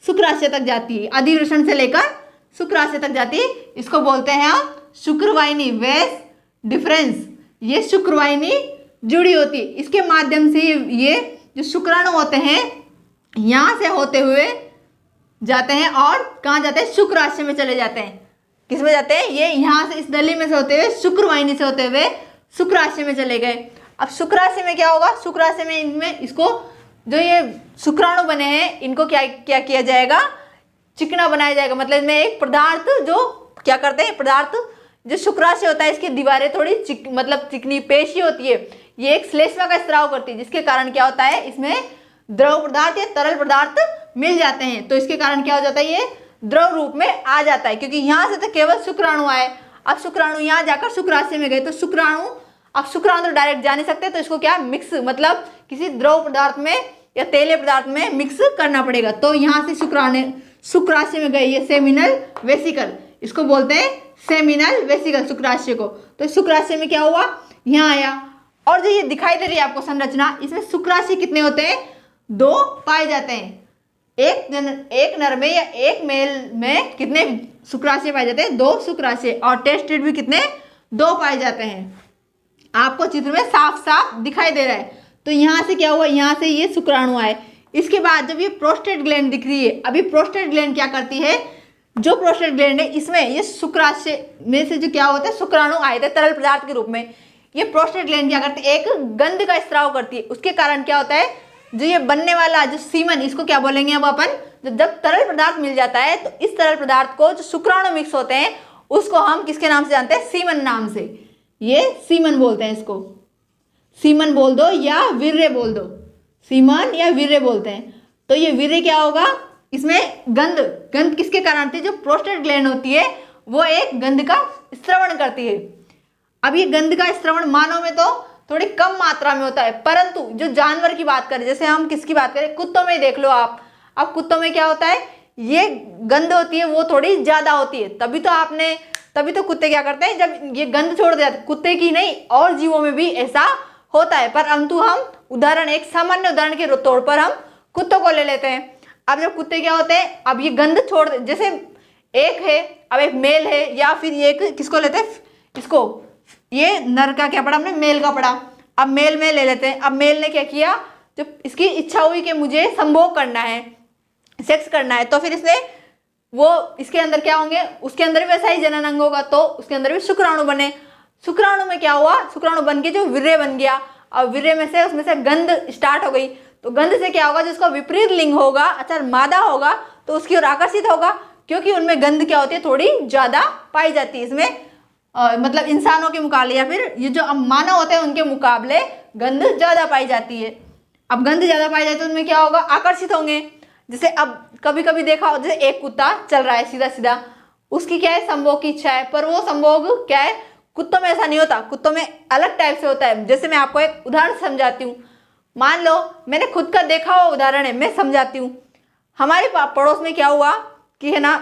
शुक्राशय तक जाती है, अधिवृषण से लेकर शुक्राशय तक जाती है। इसको बोलते हैं हम शुक्रवाहिनी, वेस डिफरेंस, ये शुक्रवाहिनी जुड़ी होती है। इसके माध्यम से ये जो शुक्राणु होते हैं यहाँ से होते हुए जाते हैं, और कहाँ जाते हैं, शुक्राशय में चले जाते हैं। किस में जाते हैं, ये यहाँ से इस नली में से होते हुए, शुक्रवाहिनी से होते हुए शुक्राशय में चले गए। अब शुक्राशय में क्या होगा, शुक्राशय में इनमें इसको जो ये शुक्राणु बने हैं, इनको क्या क्या किया जाएगा, चिकना बनाया जाएगा। मतलब इसमें एक पदार्थ जो क्या करते हैं, पदार्थ जो शुक्राशय होता है, इसकी दीवारें थोड़ी मतलब चिकनी पेशी होती है, ये एक श्लेष्मा का स्राव करती है, जिसके कारण क्या होता है, इसमें द्रव पदार्थ या तरल पदार्थ मिल जाते हैं। तो इसके कारण क्या हो जाता है, ये द्रव रूप में आ जाता है, क्योंकि यहाँ से तो केवल शुक्राणु आए, अब शुक्राणु यहाँ जाकर शुक्राशय में गए, तो शुक्राणु, अब शुक्राणु तो डायरेक्ट जा नहीं सकते, तो इसको क्या मिक्स, मतलब किसी द्रव पदार्थ में या तेलीय पदार्थ में मिक्स करना पड़ेगा। तो यहाँ से शुक्राशय में गए, ये सेमिनल वेसिकल, इसको बोलते हैं सेमिनल वेसिकल शुक्राशय को। तो शुक्राशय में क्या हुआ, यहाँ आया, और जो ये दिखाई दे रही है आपको संरचना, इसमें शुक्राशय कितने होते हैं, 2 पाए जाते हैं। एक नर में या एक मेल में कितने शुक्राशय पाए जाते हैं, 2 शुक्राशय, और टेस्टेड भी कितने, 2 पाए जाते हैं। आपको चित्र में साफ साफ दिखाई दे रहा है। तो यहाँ से क्या हुआ, यहाँ से ये शुक्राणु आए। इसके बाद जब ये प्रोस्टेट ग्लैंड दिख रही है, अभी प्रोस्टेट ग्लैंड क्या करती है, जो प्रोस्टेट ग्लैंड है इसमें ये शुक्राशय में से जो क्या होता है, शुक्राणु आए थे तरल पदार्थ के रूप में, ये प्रोस्टेट ग्लैंड क्या करती है, एक गंध का स्राव करती है। उसके कारण क्या होता है, जो ये बनने वाला जो सीमन, इसको क्या बोलेंगे अब अपन, जब तरल पदार्थ मिल जाता है, तो इस तरल पदार्थ को जो शुक्राणु मिक्स होते हैं, उसको हम किसके नाम से जानते हैं, सीमन नाम से, ये सीमन बोलते हैं, इसको सीमन बोल दो या वीर्य बोल दो, सीमन या वीर्य बोलते हैं। तो ये वीर्य क्या होगा, इसमें गंध किसके कारण आती है, जो प्रोस्टेट ग्लैंड होती है वो एक गंध का स्रवण करती है। अब ये गंध का स्रवण मानव में तो थोड़ी कम मात्रा में होता है, परंतु जो जानवर की बात करें, जैसे हम किसकी बात करें, कुत्तों में देख लो आप, अब कुत्तों में क्या होता है, ये गंध होती है वो थोड़ी ज्यादा होती है, तभी तो कुत्ते क्या करते हैं, जब ये गंध छोड़ देते, कुत्ते की नहीं और जीवों में भी ऐसा होता है। परंतु हम उदाहरण, एक सामान्य उदाहरण के तौर पर हम कुत्तों को ले लेते हैं। अब जब कुत्ते क्या होते हैं, अब ये गंध छोड़, जैसे एक है, अब एक मेल है, या फिर ये किसको लेते हैं, इसको, ये नर का क्या पढ़ा हमने, मेल का पढ़ा। अब मेल में ले लेते हैं। अब मेल ने क्या किया, जब इसकी इच्छा हुई कि मुझे संभोग करना है, सेक्स करना है, तो फिर इसने वो इसके अंदर क्या होंगे, उसके अंदर भी वैसा ही जनन अंग होगा, तो उसके अंदर भी शुक्राणु बने। शुक्राणु में क्या हुआ, शुक्राणु बन के जो वीर्य बन गया, और वीर्य में से उसमें से गंध स्टार्ट हो गई, तो गंध से क्या होगा, जिसका विपरीत लिंग होगा, अच्छा मादा होगा, तो उसकी ओर आकर्षित होगा, क्योंकि उनमें गंध क्या होती है, थोड़ी ज्यादा पाई जाती है। इसमें मतलब इंसानों के मुकाबले या फिर ये जो मानव होते हैं उनके मुकाबले गंध ज्यादा पाई जाती है। अब गंध ज्यादा पाई जाती है, उनमें क्या होगा, आकर्षित होंगे। जैसे अब कभी कभी देखा हो, जैसे एक कुत्ता चल रहा है सीधा सीधा, उसकी क्या है, संभोग की इच्छा है, पर वो संभोग क्या है, कुत्तों में ऐसा नहीं होता, कुत्तों में अलग टाइप से होता है। जैसे मैं आपको एक उदाहरण समझाती हूँ, मान लो मैंने खुद का देखा हुआ उदाहरण है, मैं समझाती हूँ। हमारे पड़ोस में क्या हुआ कि है ना,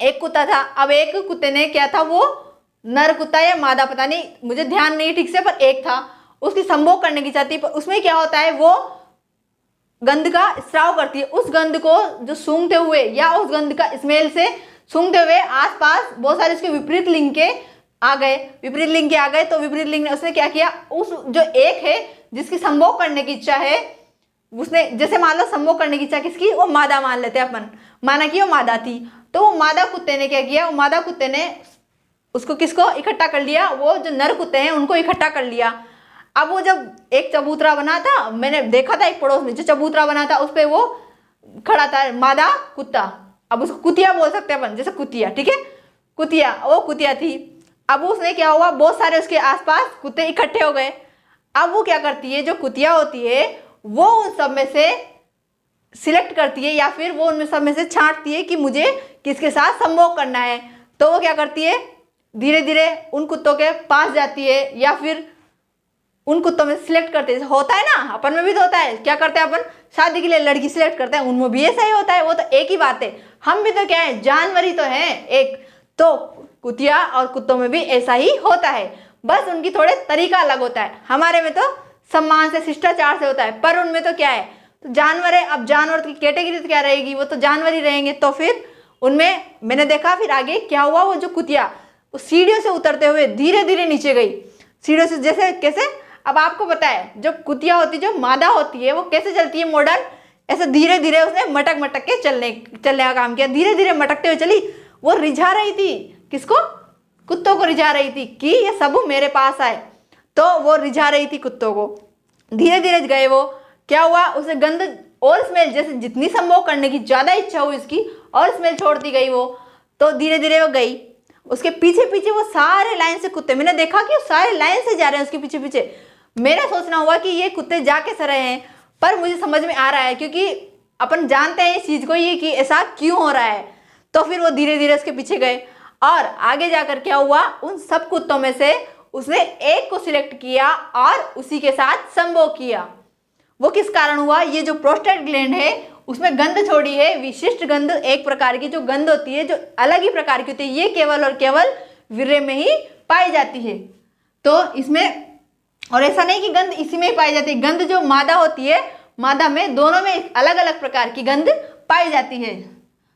एक कुत्ता था। अब एक कुत्ते ने क्या था, वो नर कुत्ता या मादा पता नहीं, मुझे ध्यान नहीं ठीक से, पर एक था, उसकी संभोग करने की चाहती, पर उसमें क्या होता है, वो गंध का स्राव करती है। उस गंध को जो सूंघते हुए या उस गंध का स्मेल से सूंघते हुए आसपास बहुत सारे उसके विपरीत लिंग के आ गए, तो विपरीत लिंग ने उसने क्या किया, उस जो एक है जिसकी संभोग करने की इच्छा है, उसने जैसे मान लो संभोग करने की इच्छा किसकी, वो मादा मान लेते हैं अपन, माना कि वो मादा थी, तो वो मादा कुत्ते ने क्या किया, वो मादा कुत्ते ने उसको किसको इकट्ठा कर लिया, वो जो नर कुत्ते हैं उनको इकट्ठा कर लिया। अब वो जब एक चबूतरा बना था, मैंने देखा था एक पड़ोस में, जो चबूतरा बना था उस पर वो खड़ा था मादा कुत्ता, अब उसको कुतिया बोल सकते हैं अपन, जैसे कुतिया, ठीक है, कुतिया, वो कुतिया थी। अब उसने क्या हुआ, बहुत सारे उसके आसपास कुत्ते इकट्ठे हो गए। अब वो क्या करती है, जो कुतिया होती है वो उन सब में से सिलेक्ट करती है, या फिर वो उनमें सब में से छांटती है कि मुझे किसके साथ संभोग करना है। तो वो क्या करती है, धीरे धीरे उन कुत्तों के पास जाती है, या फिर उन कुत्तों में सिलेक्ट करते हैं। होता है ना, अपन में भी तो होता है, क्या करते हैं अपन, शादी के लिए लड़की सिलेक्ट करते हैं, उनमें भी ऐसा ही होता है, वो तो एक ही बात है। हम भी तो क्या है, जानवर ही तो है एक, तो कुतिया और कुत्तों में भी ऐसा ही होता है, बस उनकी थोड़े तरीका अलग होता है। हमारे में तो सम्मान से, शिष्टाचार से होता है, पर उनमें तो क्या है, तो जानवर है। अब जानवर की कैटेगरी तो क्या रहेगी, वो तो जानवर ही रहेंगे। तो फिर उनमें मैंने देखा, फिर आगे क्या हुआ, वो जो कुतिया उस सीढ़ियों से उतरते हुए धीरे धीरे नीचे गई, सीढ़ियों से, जैसे कैसे, अब आपको पता है जो कुतिया होती है, जो मादा होती है, वो कैसे चलती है मॉडर्न, ऐसे धीरे धीरे उसने मटक मटक के चलने का काम किया, धीरे धीरे मटकते हुए चली। वो रिझा रही थी किसको, कुत्तों को रिझा रही थी कि ये सब मेरे पास आए, तो वो रिझा रही थी कुत्तों को। धीरे धीरे गए वो, क्या हुआ, उसे गंध और स्मेल, जैसे जितनी संभोग करने की ज्यादा इच्छा हुई इसकी, और स्मेल छोड़ती गई वो, तो धीरे धीरे वो गई। उसके पीछे पीछे वो सारे लाइन से कुत्ते, मैंने देखा कि वो सारे लाइन से जा रहे हैं उसके पीछे पीछे। मेरा सोचना हुआ कि ये कुत्ते जा कैसे रहे हैं, पर मुझे समझ में आ रहा है, क्योंकि अपन जानते हैं इस चीज को, ये कि ऐसा क्यों हो रहा है। तो फिर वो धीरे धीरे उसके पीछे गए, और आगे जाकर क्या हुआ, उन सब कुत्तों में से उसने एक को सिलेक्ट किया और उसी के साथ संभोग किया। वो किस कारण हुआ, ये जो प्रोस्टेट ग्लैंड है उसमें गंध छोड़ी है, विशिष्ट गंध, एक प्रकार की जो गंध होती है, जो अलग ही प्रकार की होती है, ये केवल और केवल वीर्य में ही पाई जाती है। तो इसमें, और ऐसा नहीं कि गंध इसी में ही पाई जाती है, गंध जो मादा होती है, मादा में दोनों में अलग अलग प्रकार की गंध पाई जाती है।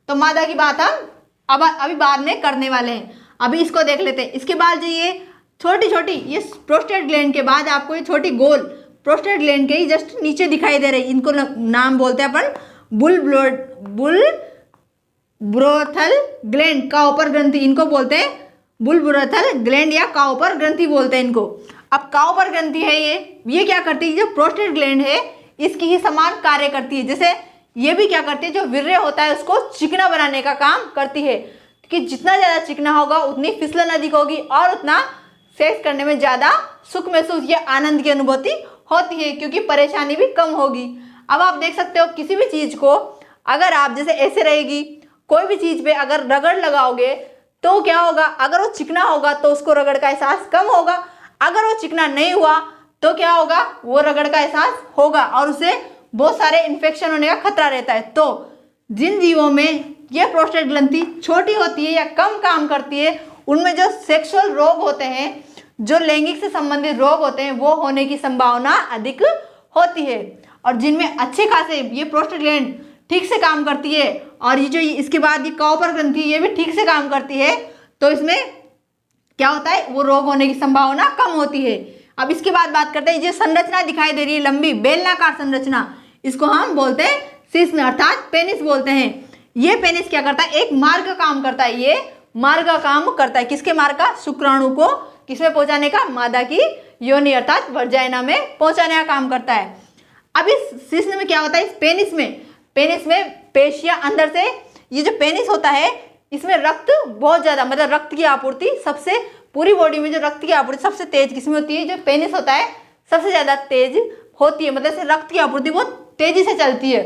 तो मादा की बात हम अभी बाद में करने वाले हैं, अभी इसको देख लेते हैं। इसके बाद जो ये छोटी छोटी, ये प्रोस्टेट ग्लैंड के बाद आपको ये छोटी गोल प्रोस्टेट ग्लैंड के ही जस्ट नीचे दिखाई दे रही, इनको नाम बोलते हैं अपन बुल ब्रोथल ग्लैंड, काउपर ग्रंथि, इनको बोलते हैं बुल ब्रोथल ग्लैंड या काउपर ग्रंथि बोलते हैं इनको। अब काउपर ग्रंथि है ये क्या करती है, जो प्रोस्टेट ग्लैंड है इसकी ही समान कार्य करती है। जैसे ये भी क्या करती है, जो वीर्य होता है उसको चिकना बनाने का काम करती है, कि जितना ज़्यादा चिकना होगा उतनी फिसलन अधिक होगी और उतना सेक्स करने में ज़्यादा सुख महसूस या आनंद की अनुभूति होती है, क्योंकि परेशानी भी कम होगी। अब आप देख सकते हो किसी भी चीज़ को अगर आप जैसे ऐसे रहेगी, कोई भी चीज़ पे अगर रगड़ लगाओगे तो क्या होगा, अगर वो चिकना होगा तो उसको रगड़ का एहसास कम होगा, अगर वो चिकना नहीं हुआ तो क्या होगा, वो रगड़ का एहसास होगा और उसे बहुत सारे इन्फेक्शन होने का खतरा रहता है। तो जिन जीवों में यह प्रोस्टेट ग्रंथि छोटी होती है या कम काम करती है, उनमें जो सेक्सुअल रोग होते हैं, जो लैंगिक से संबंधित रोग होते हैं, वो होने की संभावना अधिक होती है। और जिनमें अच्छे खासे ये प्रोस्टेट ग्लैंड ठीक से काम करती है और ये जो इसके बाद ये कॉपर ग्रंथि ये भी ठीक से काम करती है, तो इसमें क्या होता है, वो रोग होने की संभावना कम होती है। अब इसके बाद बात करते हैं, जो संरचना दिखाई दे रही है लंबी बेलनाकार संरचना, इसको हम बोलते हैं शिश्न अर्थात पेनिस बोलते हैं। ये पेनिस क्या करता है, एक मार्ग का काम करता है। ये मार्ग का काम करता है, किसके मार्ग का, शुक्राणु को किसमें पहुंचाने का, मादा की योनि अर्थात वर्जाइना में पहुंचाने का काम करता है। अब इस शिश्न में क्या होता है, इस पेनिस में पेशियां अंदर से, ये जो पेनिस होता है इसमें रक्त बहुत ज्यादा, मतलब रक्त की आपूर्ति सबसे, पूरी बॉडी में जो रक्त की आपूर्ति सबसे तेज किसमें होती है, जो पेनिस होता है सबसे ज्यादा तेज होती है, मतलब रक्त की आपूर्ति बहुत तेजी से चलती है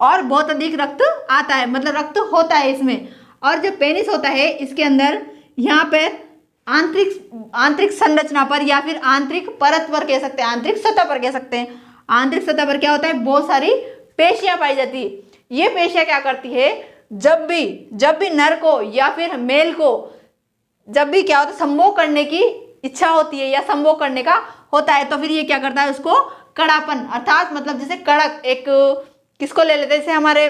और बहुत अधिक रक्त आता है, मतलब रक्त होता है इसमें। और जो पेनिस होता है इसके अंदर यहाँ पर आंतरिक संरचना पर या फिर आंतरिक परत पर कह सकते हैं, आंतरिक सतह पर कह सकते हैं, आंतरिक सतह पर क्या होता है, बहुत सारी पेशियां पाई जाती है। ये पेशियां क्या करती है, जब भी नर को या फिर मेल को जब भी क्या होता है संभोग करने की इच्छा होती है या संभोग करने का होता है, तो फिर ये क्या करता है, उसको कड़ापन अर्थात मतलब जैसे कड़क, एक किसको ले लेते हैं, जैसे हमारे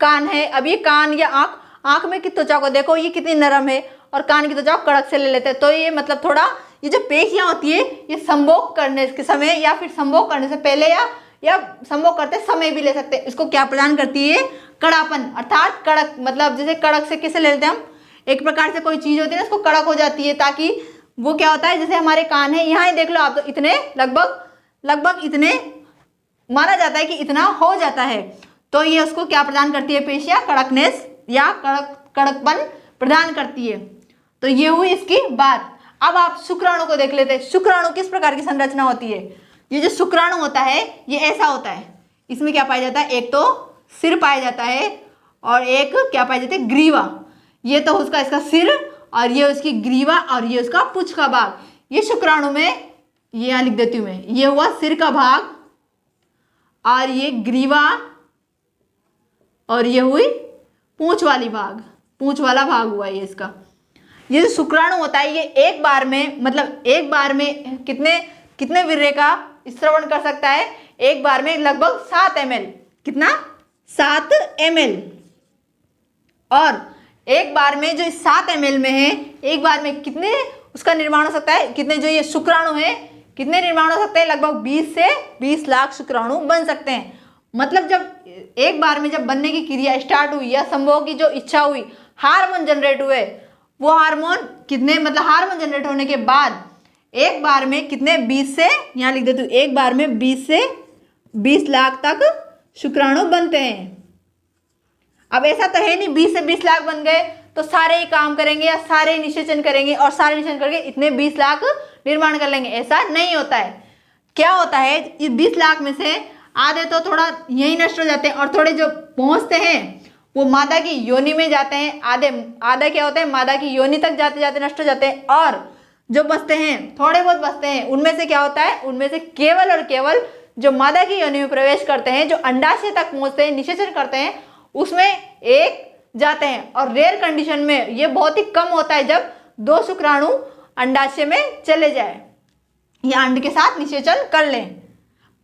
कान है, अब ये कान या आंख में की त्वचा को देखो ये कितनी नरम है और कान की त्वचा कड़क से ले लेते हैं, तो ये मतलब थोड़ा ये जो पेशियां होती है ये संभोग करने के समय या फिर संभोग करने से पहले या संभोग करते समय भी ले सकते हैं, इसको क्या प्रदान करती है, कड़ापन अर्थात कड़क, मतलब जैसे कड़क से किसे ले लेते हैं हम, एक प्रकार से कोई चीज होती है ना उसको कड़क हो जाती है, ताकि वो क्या होता है, जैसे हमारे कान है यहाँ ही देख लो आप, तो इतने लगभग इतने माना जाता है कि इतना हो जाता है, तो ये उसको क्या प्रदान करती है, पेशियां कड़कनेस या कड़कपन प्रदान करती है। तो ये हुई इसकी बात। अब आप शुक्राणु को देख लेते हैं, शुक्राणु किस प्रकार की संरचना होती है। ये जो शुक्राणु होता है ये ऐसा होता है, इसमें क्या पाया जाता है, एक तो सिर पाया जाता है और एक क्या पाया जाता है, ग्रीवा। ये तो उसका इसका सिर और ये उसकी ग्रीवा और ये उसका पुच्छ का भाग। ये शुक्राणु में, ये यहाँ लिख देती हूँ मैं, ये हुआ सिर का भाग और ये ग्रीवा और ये हुई पूंछ वाला भाग हुआ ये इसका। ये जो शुक्राणु होता है ये एक बार में कितने वीर्य का स्रवण कर सकता है, एक बार में लगभग 7 ml, कितना 7 ml। और एक बार में जो 7 ml में है, एक बार में कितने उसका निर्माण हो सकता है, कितने जो ये शुक्राणु है कितने निर्माण हो सकते हैं, लगभग 20 से 20 लाख शुक्राणु बन सकते हैं। मतलब जब एक बार में जब बनने की क्रिया स्टार्ट हुई या संभोग की जो इच्छा हुई, हार्मोन जनरेट हुए, वो हार्मोन कितने, मतलब हार्मोन जनरेट होने के बाद एक बार में कितने, 20 से, यहाँ लिख देती हूँ, एक बार में 20 से 20 लाख तक शुक्राणु बनते हैं। अब ऐसा तो है नहीं 20 से 20 लाख बन गए तो सारे ही काम करेंगे या सारे निषेचन करेंगे और सारे निषेचन करके इतने 20 लाख निर्माण कर लेंगे, ऐसा नहीं होता है। क्या होता है, इस 20 लाख में से आधे तो थोड़ा यही नष्ट हो जाते हैं और थोड़े जो पहुंचते हैं वो मादा की योनि में जाते हैं, आधे क्या होते हैं, मादा की योनि तक जाते जाते नष्ट हो जाते हैं। और जो बचते हैं, थोड़े बहुत बचते हैं, उनमें से क्या होता है, उनमें से केवल और केवल जो मादा की योनि में प्रवेश करते हैं, जो अंडाशय तक पहुंचते हैं, निषेचन करते हैं, उसमें एक जाते हैं। और रेयर कंडीशन में ये बहुत ही कम होता है जब 2 शुक्राणु अंडाशय में चले जाए या अंड के साथ निषेचन कर लें।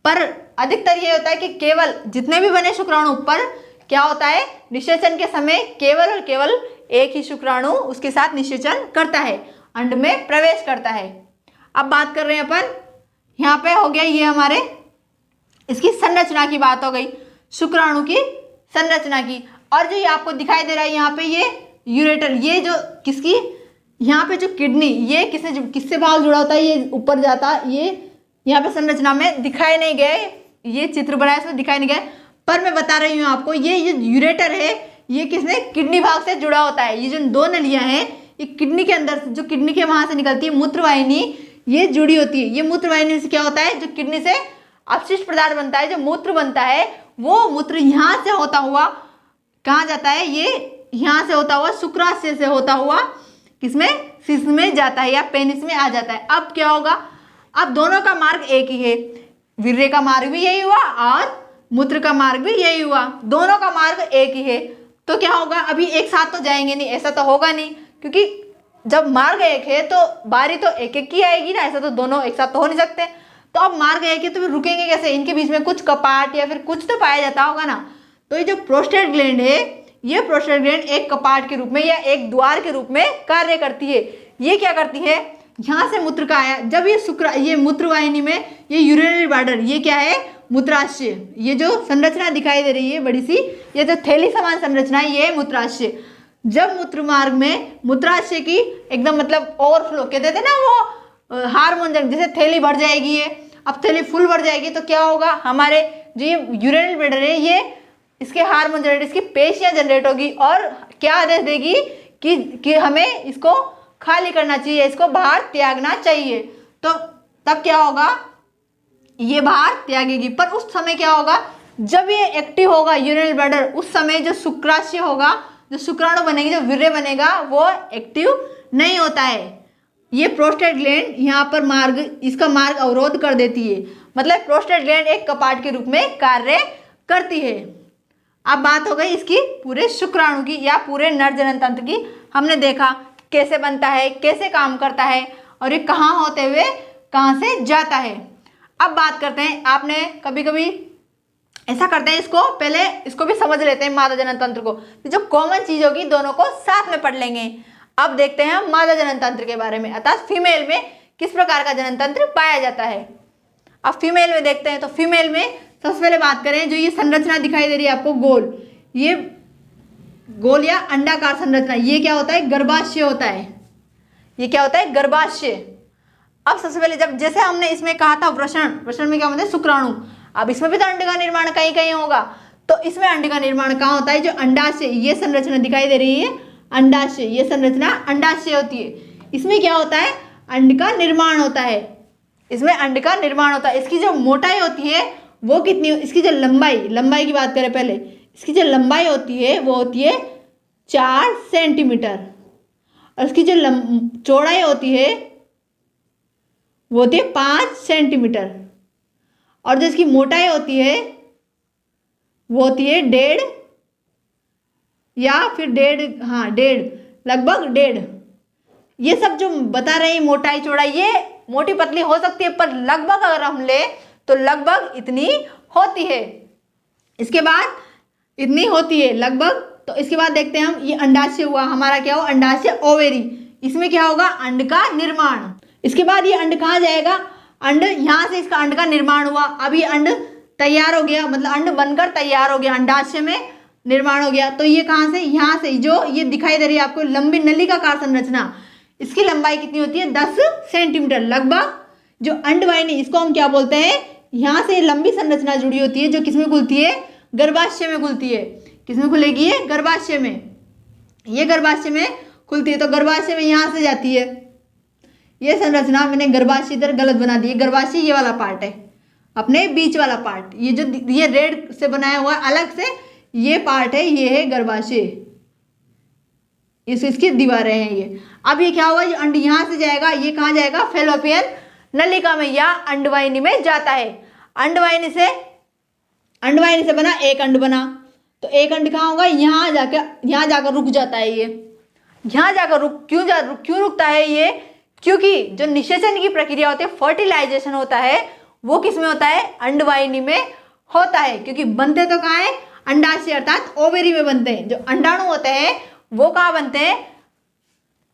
पर अधिकतर ये होता है कि केवल जितने भी बने शुक्राणु पर क्या होता है, निषेचन के समय केवल और केवल एक ही शुक्राणु उसके साथ निषेचन करता है, अंड में प्रवेश करता है। अब बात कर रहे हैं अपन, यहाँ पे हो गया ये हमारे इसकी संरचना की बात हो गई, शुक्राणु की संरचना की। और जो ये आपको दिखाई दे रहा है यहाँ पे ये यूरेटर, ये जो किसकी, यहाँ पे जो किडनी, ये किससे भाग जुड़ा होता है, ये ऊपर जाता, ये यहाँ पे संरचना में दिखाए नहीं गए, ये चित्र बनाया इसमें दिखाई नहीं गए, पर मैं बता रही हूँ आपको, ये यूरेटर है, ये किसने, किडनी भाग से जुड़ा होता है। ये जो 2 नलियाँ हैं ये किडनी के अंदर, जो किडनी के वहाँ से निकलती है मूत्रवाहिनी, ये जुड़ी होती है। ये मूत्रवाहिनी से क्या होता है, जो किडनी से अपशिष्ट पदार्थ बनता है, जो मूत्र बनता है, वो मूत्र यहाँ से होता हुआ कहाँ जाता है, ये यहाँ से होता हुआ शुक्राशय से होता हुआ किसमें, शिश्न में जाता है या पेनिस में आ जाता है। अब क्या होगा, अब दोनों का मार्ग एक ही है, वीर्य का मार्ग भी यही हुआ और मूत्र का मार्ग भी यही हुआ, दोनों का मार्ग एक ही है। तो क्या होगा, अभी एक साथ तो जाएंगे नहीं, ऐसा तो होगा नहीं, क्योंकि जब मार्ग एक है तो बारी तो एक एक की आएगी ना, ऐसा तो दोनों एक साथ तो हो नहीं सकते। तो अब मार्ग एक है तो फिर रुकेंगे कैसे, इनके बीच में कुछ कपाट या फिर कुछ तो पाया जाता होगा ना। तो ये जो प्रोस्टेट ग्लैंड है, ये प्रोस्टेट ग्लैंड एक कपाट के रूप में या एक द्वार के रूप में कार्य करती है। ये क्या करती है, यहाँ से मूत्र का आया, जब ये मूत्रवाहिनी में ये यूरिनरी ब्लैडर, ये क्या है, मूत्राशय, ये जो संरचना दिखाई दे रही है बड़ी सी, ये जो थैली समान संरचना है, ये है मूत्राशय। जब मूत्र मार्ग में मूत्राशय की एकदम मतलब ओवरफ्लो कहते थे ना, वो हार्मोन जैसे थैली भर जाएगी, ये अब थैली फुल भर जाएगी तो क्या होगा, हमारे जो ये यूरिनरी ब्लैडर है, ये इसके हार्मोन जनरेट, इसकी पेशियां जनरेट होगी और क्या आदेश देगी कि हमें इसको खाली करना चाहिए, इसको बाहर त्यागना चाहिए। तो तब क्या होगा, ये बाहर त्यागेगी। पर उस समय क्या होगा, जब ये एक्टिव होगा यूरिनरी ब्लैडर, उस समय जो शुक्राशय होगा, जो शुक्राणु बनेंगे, जो वीर्य बनेगा, वो एक्टिव नहीं होता है। ये प्रोस्टेट ग्लैंड यहाँ पर मार्ग, इसका मार्ग अवरोध कर देती है। मतलब प्रोस्टेट ग्लैंड एक कपाट के रूप में कार्य करती है। अब बात हो गई इसकी पूरे शुक्राणु की या पूरे नर जनन तंत्र की। हमने देखा कैसे बनता है, कैसे काम करता है और ये कहाँ होते हुए कहाँ से जाता है। अब बात करते हैं, आपने कभी कभी ऐसा करते हैं, इसको पहले इसको भी समझ लेते हैं, मादा जनन तंत्र को। तो जो कॉमन चीज होगी दोनों को साथ में पढ़ लेंगे। अब देखते हैं हम मादा जनन तंत्र के बारे में, अर्थात फीमेल में किस प्रकार का जनन तंत्र पाया जाता है। अब फीमेल में देखते हैं, तो फीमेल में सबसे पहले बात करें, जो ये संरचना दिखाई दे रही है आपको गोल, ये गोल या अंडाकार संरचना, ये क्या होता है, गर्भाशय होता है। ये क्या होता है, गर्भाशय। अब सबसे पहले जब जैसे हमने इसमें कहा था वृषण, वृषण में क्या होता है, शुक्राणु। अब इसमें भी तो अंड का निर्माण कहीं कहीं होगा, तो इसमें अंड का निर्माण कहाँ होता है, जो अंडाशय, ये संरचना दिखाई दे रही है अंडाशय, ये संरचना अंडाशय होती है। इसमें क्या होता है, अंड का निर्माण होता है, इसमें अंड का निर्माण होता है। इसकी जो मोटाई होती है वो कितनी, इसकी जो लंबाई की बात करें पहले, इसकी जो लंबाई होती है वो होती है 4 सेंटीमीटर और इसकी जो चौड़ाई होती है वो होती है 5 सेंटीमीटर और जो इसकी मोटाई होती है वो होती है 1.5 या फिर 1.5 लगभग 1.5। ये सब जो बता रहे हैं मोटाई चौड़ाई, ये मोटी पतली हो सकती है, पर लगभग अगर हम ले तो लगभग इतनी होती है। इसके बाद इतनी होती है लगभग। तो इसके बाद देखते हैं हम, ये अंडाशय हुआ हमारा, क्या हो, अंडाशय ओवेरी। इसमें क्या होगा, अंड का निर्माण। इसके बाद ये अंड कहाँ जाएगा, अंड यहाँ से इसका अंड का निर्माण हुआ। अब ये अंड तैयार हो गया, मतलब अंड बनकर तैयार हो गया, अंडाशय में निर्माण हो गया। तो ये कहाँ से, यहाँ से, जो ये दिखाई दे रही है आपको लंबी नलिकाकार संरचना, इसकी लंबाई कितनी होती है, 10 सेंटीमीटर लगभग। जो अंडवाहिनी, इसको हम क्या बोलते हैं, यहाँ से लंबी संरचना जुड़ी होती है, जो किसमें खुलती है, गर्भाशय में खुलती है। किसमें खुलेगी ये, गर्भाशय में, ये गर्भाशय में खुलती है। तो गर्भाशय में यहाँ से जाती है ये संरचना। मैंने गर्भाशय इधर गलत बना दी, गर्भाशय ये वाला पार्ट है, अपने बीच वाला पार्ट, ये जो ये रेड से बनाया हुआ अलग से ये पार्ट है, ये है गर्भाशय, इसकी दीवारें हैं ये। अब ये क्या होगा, ये अंड यहाँ से जाएगा, ये कहाँ जाएगा, फैलोपियन नलिका में या अंडवाहिनी में जाता है। अंडवाहिनी से बना एक अंड बना, तो एक अंड कहाँ होगा, यहाँ जाकर रुक जाता है। ये यहाँ जाकर क्यों रुकता है ये, क्योंकि जो निषेचन की प्रक्रिया होती है, फर्टिलाइजेशन होता है, वो किसमें होता है, अंडवाहिनी में होता है। क्योंकि बनते तो कहाँ है, अंडाशय अर्थात ओवेरी में बनते हैं। जो अंडाणु होते हैं वो कहाँ बनते हैं,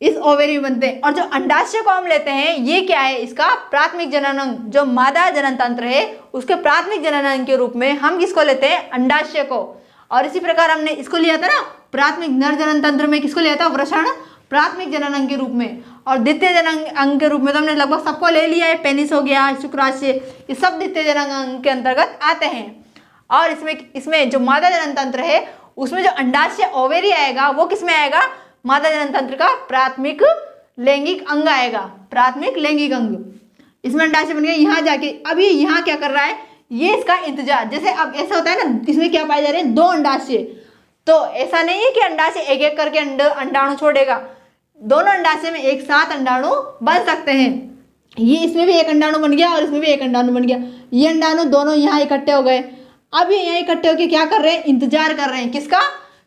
इस ओवेरी में बनते हैं। और जो अंडाशय को हम लेते हैं, ये क्या है, इसका प्राथमिक जनन अंग, जो मादा जनन तंत्र है उसके प्राथमिक जनन अंग के रूप में हम किसको लेते हैं, अंडाशय को। और इसी प्रकार हमने इसको लिया था ना, प्राथमिक नर जनन तंत्र में किसको लिया था, वृषण, प्राथमिक जनन अंग के रूप में। और द्वितीय जनन अंग के रूप में तो हमने लगभग सबको ले लिया है, पेनिस हो गया, शुक्राशय, ये सब द्वितीय जनन अंग के अंतर्गत आते हैं। और इसमें जो मादा जनन तंत्र है उसमें जो अंडाशय ओवेरी आएगा वो किसमें आएगा, मादा जनन तंत्र का प्राथमिक लैंगिक अंग आएगा, प्राथमिक लैंगिक अंग। इसमें अंडाशय बन गया, यहाँ जाके अब ये यहाँ क्या कर रहा है, ये इसका इंतजार। जैसे अब ऐसा होता है ना, इसमें क्या पाए जा रहे हैं, 2 अंडाशय। तो ऐसा नहीं है कि अंडाशय एक एक करके अंडाणु छोड़ेगा, दोनों अंडाशय में एक साथ अंडाणु बन सकते हैं। ये इसमें भी एक अंडाणु बन गया और इसमें भी एक अंडाणु बन गया, ये अंडाणु दोनों यहाँ इकट्ठे हो गए। अब ये यहाँ इकट्ठे होकर क्या कर रहे हैं, इंतजार कर रहे हैं, किसका,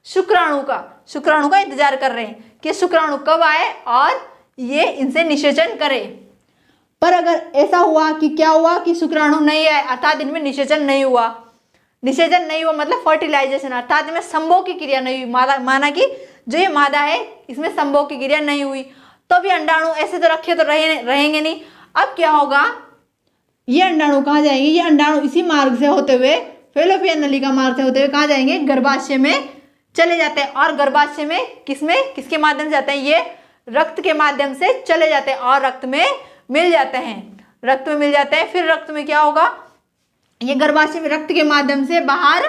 शुक्राणु का, शुक्राणु का इंतजार कर रहे हैं कि शुक्राणु कब आए और ये इनसे निषेचन करे। पर अगर ऐसा हुआ कि क्या हुआ कि शुक्राणु नहीं आए, अर्थात इनमें निषेचन नहीं हुआ, निषेचन नहीं हुआ मतलब फर्टिलाइजेशन, अर्थात इनमें संभोग की क्रिया नहीं हुई, माना कि जो ये मादा है इसमें संभोग की क्रिया नहीं हुई, तो भी अंडाणु ऐसे तो रखे तो रहेंगे नहीं। अब क्या होगा, ये अंडाणु कहाँ जाएंगे, ये अंडाणु इसी मार्ग से होते हुए, फैलोपियन नली का मार्ग से होते हुए कहाँ जाएंगे, गर्भाशय में चले जाते हैं। और गर्भाशय में किसके माध्यम से जाते हैं, ये रक्त के माध्यम से चले जाते हैं और रक्त में मिल जाते हैं, रक्त में मिल जाते हैं। फिर रक्त में क्या होगा, ये गर्भाशय में रक्त के माध्यम से बाहर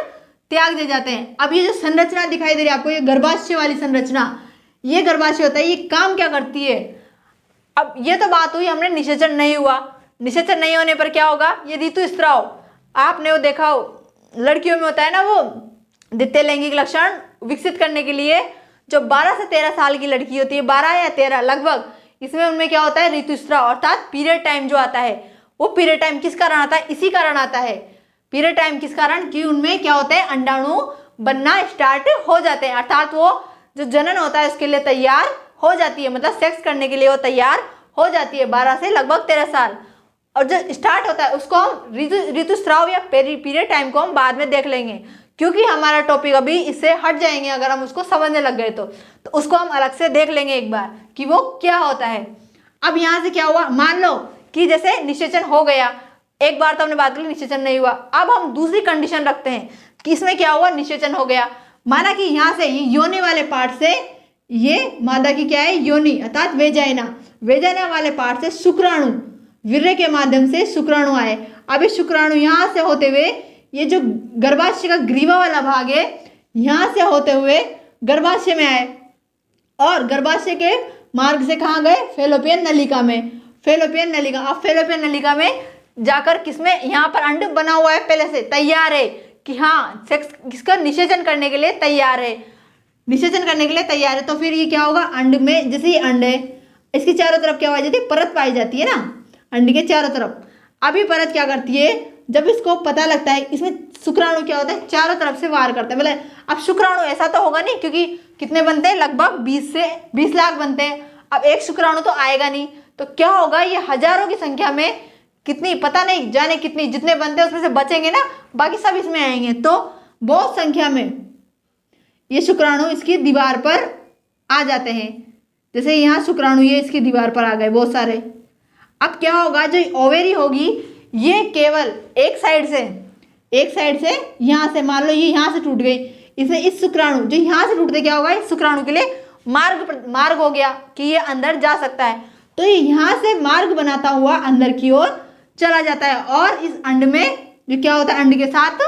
त्याग दे जाते हैं। अब ये जो संरचना दिखाई दे रही है आपको, ये गर्भाशय वाली संरचना, ये गर्भाशय होता है, ये काम क्या करती है। अब ये तो बात हुई हमने निषेचन नहीं हुआ, निषेचन नहीं होने पर क्या होगा, ये ऋतुस्राव, आपने वो देखा हो लड़कियों में होता है ना, वो द्वितीय लैंगिक लक्षण विकसित करने के लिए जो 12 से 13 साल की लड़की होती है, 12 या 13 लगभग, इसमें उनमें क्या होता है, ऋतुस्राव अर्थात पीरियड टाइम जो आता है, वो पीरियड टाइम किस कारण आता है, इसी कारण आता है। पीरियड टाइम किस कारण, कि उनमें क्या होता है, अंडाणु बनना स्टार्ट हो जाते हैं, अर्थात वो जो जनन होता है उसके लिए तैयार हो जाती है, मतलब सेक्स करने के लिए वो तैयार हो जाती है 12 से लगभग 13 साल। और जो स्टार्ट होता है उसको हम ऋतुस्राव या पीरियड टाइम को हम बाद में देख लेंगे, क्योंकि हमारा टॉपिक अभी इससे हट जाएंगे अगर हम उसको समझने लग गए तो उसको हम अलग से देख लेंगे एक बार कि वो क्या होता है। अब यहाँ से क्या हुआ, मान लो कि जैसे निषेचन हो गया, एक बार तो हमने बात की निषेचन नहीं हुआ, अब हम दूसरी कंडीशन रखते हैं कि इसमें क्या हुआ, निषेचन हो गया, माना कि यहाँ से ये योनि वाले पार्ट से, ये मादा की क्या है, योनि अर्थात वेजाइना, वेजाइना वाले पार्ट से शुक्राणु वीर्य के माध्यम से शुक्राणु आए। अब ये शुक्राणु यहाँ से होते हुए, ये जो गर्भाशय का ग्रीवा वाला भाग है, यहाँ से होते हुए गर्भाशय में आए और गर्भाशय के मार्ग से कहाँ गए, फैलोपियन नलिका में, फैलोपियन नलिका। अब फैलोपियन नलिका में जाकर किसमें, यहाँ पर अंड बना हुआ है पहले से, तैयार है कि हाँ सेक्स किसका निषेचन करने के लिए तैयार है, निषेचन करने के लिए तैयार है। तो फिर ये क्या होगा, अंड में जैसे ये अंड है, इसकी चारों तरफ क्या पाई जाती है, परत पाई जाती है ना अंड के चारों तरफ। अभी परत क्या करती है, जब इसको पता लगता है, इसमें शुक्राणु क्या होता है, चारों तरफ से वार करता है। मतलब अब शुक्राणु ऐसा तो होगा नहीं, क्योंकि कितने बनते हैं, लगभग 20 से 20 लाख बनते हैं। अब एक शुक्राणु तो आएगा नहीं, तो क्या होगा, ये हजारों की संख्या में, कितनी पता नहीं, जाने कितनी, जितने बनते हैं उसमें से बचेंगे ना, बाकी सब इसमें आएंगे, तो बहुत संख्या में ये शुक्राणु इसकी दीवार पर आ जाते हैं। जैसे यहाँ शुक्राणु ये इसकी दीवार पर आ गए बहुत सारे। अब क्या होगा, जो ओवेरी होगी ये केवल एक साइड से यहाँ से, मान लो ये यहाँ से टूट गई, इसमें इस शुक्राणु जो यहाँ से टूटते क्या होगा, इस शुक्राणु के लिए मार्ग हो गया कि ये अंदर जा सकता है, तो ये यहाँ से मार्ग बनाता हुआ अंदर की ओर चला जाता है और इस अंड में जो क्या होता है, अंड के साथ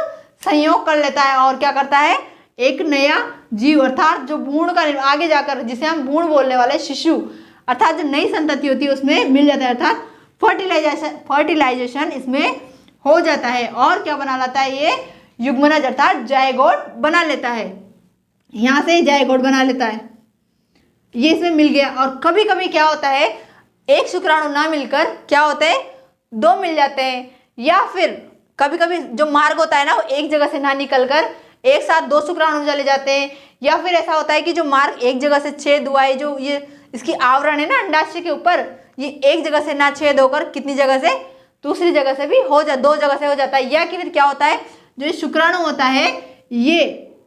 संयोग कर लेता है और क्या करता है, एक नया जीव अर्थात जो भ्रूण का आगे जाकर, जिसे हम भ्रूण बोलने वाले, शिशु अर्थात जो नई संतति होती है उसमें मिल जाता है, अर्थात फर्टिलाइजेशन इसमें हो जाता है और क्या बना लेता है, ये युग्मनज अर्थात जायगोट बना लेता है, यहाँ से जायगोट बना लेता है, ये इसमें मिल गया। और कभी कभी क्या होता है, एक शुक्राणु ना मिलकर क्या होते हैं, 2 मिल जाते हैं, या फिर कभी कभी जो मार्ग होता है ना, वो एक जगह से ना निकलकर एक साथ 2 शुक्राणु चले जाते हैं, या फिर ऐसा होता है कि जो मार्ग एक जगह से छेद हुआ है, जो ये इसकी आवरण है ना अंडाशय के ऊपर, ये एक जगह से ना छेद होकर कितनी जगह से, दूसरी जगह से भी हो 2 जगह से हो जाता है। या कि फिर क्या होता है, जो शुक्राणु होता है ये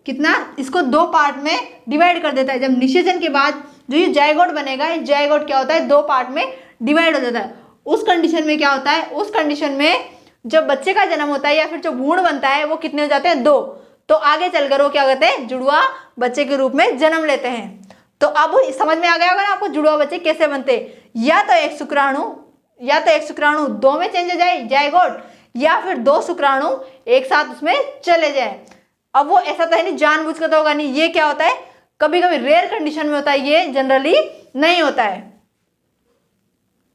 कितना, इसको 2 पार्ट में डिवाइड कर देता है। जब निषेचन के बाद जो ये जायगोट बनेगा, ये जायगोट क्या होता है, 2 पार्ट में डिवाइड हो जाता है। उस कंडीशन में क्या होता है, उस कंडीशन में जब बच्चे का जन्म होता है या फिर जो भ्रूण बनता है वो कितने हो जाते हैं, 2। तो आगे चलकर वो क्या कहते हैं, जुड़वा बच्चे के रूप में जन्म लेते हैं। तो अब समझ में आ गया होगा ना आपको जुड़वा बच्चे कैसे बनते हैं, या तो एक शुक्राणु 2 में चेंज हो जाए जायगोट, या फिर 2 शुक्राणु एक साथ उसमें चले जाए। अब वो ऐसा तो है नहीं, जानबूझकर तो होगा नहीं, ये क्या होता है, कभी कभी रेयर कंडीशन में होता है, ये जनरली नहीं होता है।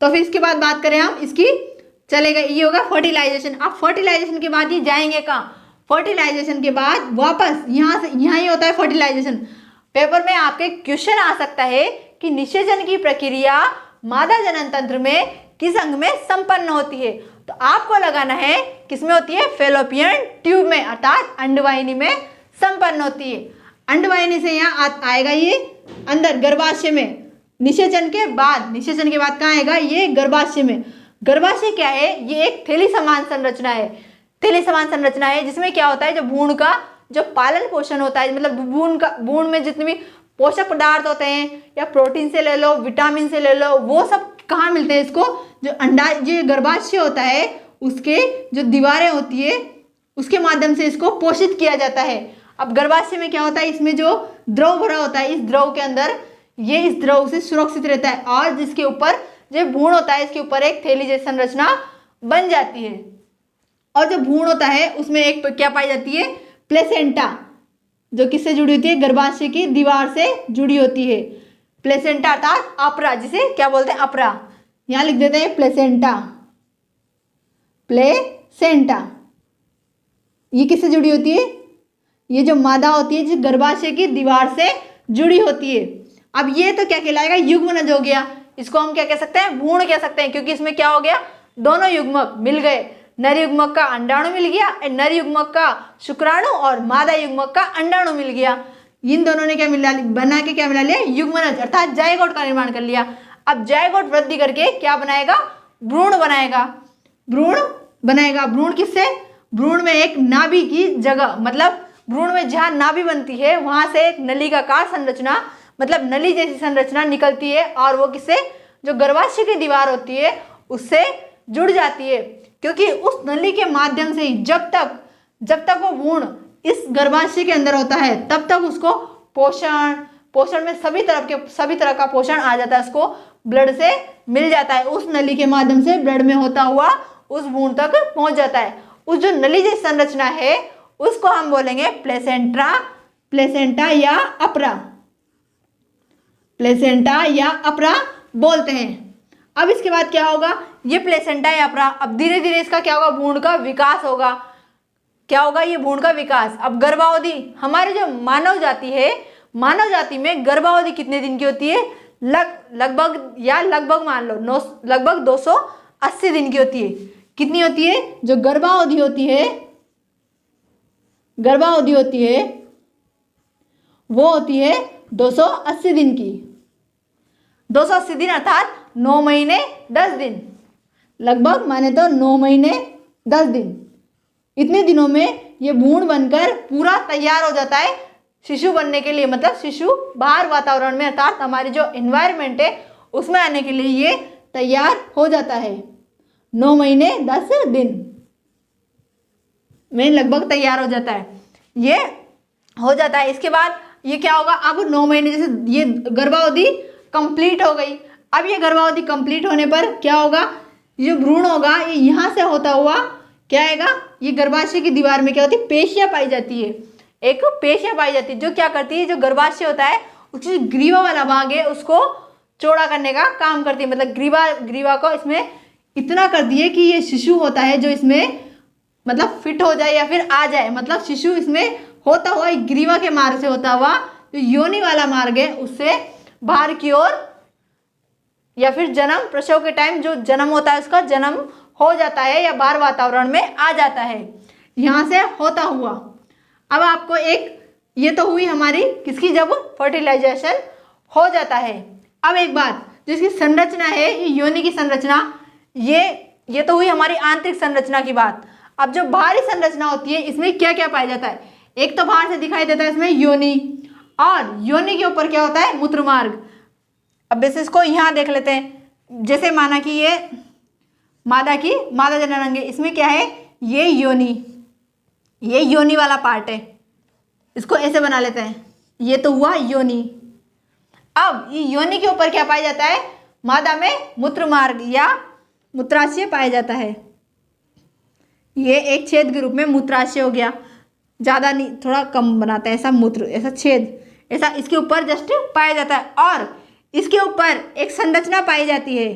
तो फिर इसके बाद बात करें हम इसकी, चलेगा, ये होगा फर्टिलाइजेशन। अब फर्टिलाइजेशन के बाद ये जाएंगे कहाँ, फर्टिलाइजेशन के बाद वापस यहाँ ही होता है फर्टिलाइजेशन। पेपर में आपके क्वेश्चन आ सकता है कि निषेचन की प्रक्रिया मादा जनन तंत्र में किस अंग में संपन्न होती है? तो आपको लगाना है किसमें होती है? फेलोपियन ट्यूब में, अर्थात अंडवाहिनी में संपन्न होती है। अंडवाहिनी से यहाँ आएगा ये अंदर गर्भाशय में, निषेचन के बाद कहाँ आएगा? ये गर्भाशय में। गर्भाशय क्या है? ये एक थैली समान संरचना है। थैली समान संरचना है जिसमें क्या होता है? जो भ्रूण का जो पालन पोषण होता है, मतलब भ्रूण में जितने भी पोषक पदार्थ होते हैं, या प्रोटीन से ले लो, विटामिन से ले लो, वो सब कहाँ मिलते हैं? इसको जो गर्भाशय होता है उसके जो दीवारें होती है उसके माध्यम से इसको पोषित किया जाता है। अब गर्भाशय में क्या होता है? इसमें जो द्रव भरा होता है, इस द्रव के अंदर ये इस द्रव से सुरक्षित रहता है, और जिसके ऊपर जो भ्रूण होता है इसके ऊपर एक थैली जैसी संरचना बन जाती है। और जो भ्रूण होता है उसमें एक क्या पाई जाती है? प्लेसेंटा, जो किससे जुड़ी होती है? गर्भाशय की दीवार से जुड़ी होती है। प्लेसेंटा अर्थात अपरा, जिसे क्या बोलते हैं? अपरा। यहाँ लिख देते हैं प्लेसेंटा। प्लेसेंटा ये किससे जुड़ी होती है? ये जो मादा होती है जो गर्भाशय की दीवार से जुड़ी होती है। अब ये तो क्या कहलाएगा? युग्मनज हो गया। इसको हम क्या कह सकते हैं? भ्रूण कह सकते हैं, क्योंकि इसमें क्या हो गया? दोनों युग्मक मिल गए। नर युग्मक का अंडाणु मिल गया, नर युग्मक का शुक्राणु, और मादा युग्मक का अंडाणु मिल गया। इन दोनों ने क्या मिला बना के क्या मिला लिया? युग्मनज अर्थात जायगोट का निर्माण कर लिया। अब जायगोट वृद्धि करके क्या बनाएगा? भ्रूण बनाएगा। भ्रूण बनाएगा। भ्रूण किससे? भ्रूण में एक नाभि की जगह, मतलब भ्रूण में जहाँ नाभि बनती है वहां से एक नलिकाकार संरचना, मतलब नली जैसी संरचना निकलती है, और वो किससे? जो गर्भाशय की दीवार होती है उससे जुड़ जाती है। क्योंकि उस नली के माध्यम से ही जब तक वो भ्रूण इस गर्भाशय के अंदर होता है तब तक उसको पोषण में सभी तरह का पोषण आ जाता है, उसको ब्लड से मिल जाता है। उस नली के माध्यम से ब्लड में होता हुआ उस भ्रूण तक पहुंच जाता है। उस जो नली जैसी संरचना है उसको हम बोलेंगे प्लेसेंटा या अपरा। प्लेसेंटा या अपरा बोलते हैं। अब इसके बाद क्या होगा? ये प्लेसेंटा या अपरा, अब धीरे धीरे इसका क्या होगा? भ्रूण का विकास होगा। क्या होगा? ये भ्रूण का विकास। अब गर्भावधि, हमारी जो मानव जाति है, मानव जाति में गर्भावधि कितने दिन की होती है? लगभग मान लो लगभग 280 दिन की होती है। कितनी होती है? जो गर्भावधि होती है वो होती है 280 दिन की। 280 दिन अर्थात 9 महीने 10 दिन, लगभग माने तो 9 महीने 10 दिन। इतने दिनों में ये भ्रूण बनकर पूरा तैयार हो जाता है शिशु बनने के लिए, मतलब शिशु बाहर वातावरण में अर्थात हमारी जो एनवायरनमेंट है उसमें आने के लिए ये तैयार हो जाता है। 9 महीने 10 दिन में लगभग तैयार हो जाता है, ये हो जाता है। इसके बाद ये क्या होगा? अब 9 महीने जैसे ये गर्भावधि कंप्लीट हो गई। अब ये गर्भावधि कंप्लीट होने पर क्या होगा? ये भ्रूण होगा, ये यहाँ से होता हुआ क्या आएगा? ये गर्भाशय की दीवार में क्या होती है? पेशियां पाई जाती है। एक पेशियां पाई जाती है जो क्या करती है? जो गर्भाशय होता है उसकी ग्रीवा वाला भाग है उसको चौड़ा करने का काम करती है, मतलब ग्रीवा को इसमें इतना कर दिए कि ये शिशु होता है जो इसमें मतलब फिट हो जाए या फिर आ जाए, मतलब शिशु इसमें होता हुआ ग्रीवा के मार्ग से होता हुआ जो योनि वाला मार्ग है उससे बाहर की ओर या फिर जन्म प्रसव के टाइम जो जन्म होता है उसका जन्म हो जाता है या बाहर वातावरण में आ जाता है यहाँ से होता हुआ। अब आपको एक ये तो हुई हमारी किसकी? जब फर्टिलाइजेशन हो जाता है। अब एक बात, जिसकी संरचना है ये योनि की संरचना, ये तो हुई हमारी आंतरिक संरचना की बात। अब जो बाहरी संरचना होती है इसमें क्या क्या पाया जाता है? एक तो बाहर से दिखाई देता है इसमें योनि, और योनि के ऊपर क्या होता है? मूत्र मार्ग। अब वैसे इसको यहाँ देख लेते हैं, जैसे माना कि ये मादा जननांग है, इसमें क्या है? ये योनि वाला पार्ट है, इसको ऐसे बना लेते हैं, ये तो हुआ योनि। अब ये योनि के ऊपर क्या पाया जाता है? मादा में मूत्र मार्ग या मूत्राशय पाया जाता है। ये एक छेद के रूप में मूत्राशय हो गया, ज़्यादा नहीं, थोड़ा कम बनाता है ऐसा मूत्र, ऐसा छेद, ऐसा इसके ऊपर जस्ट पाया जाता है। और इसके ऊपर एक संरचना पाई जाती है,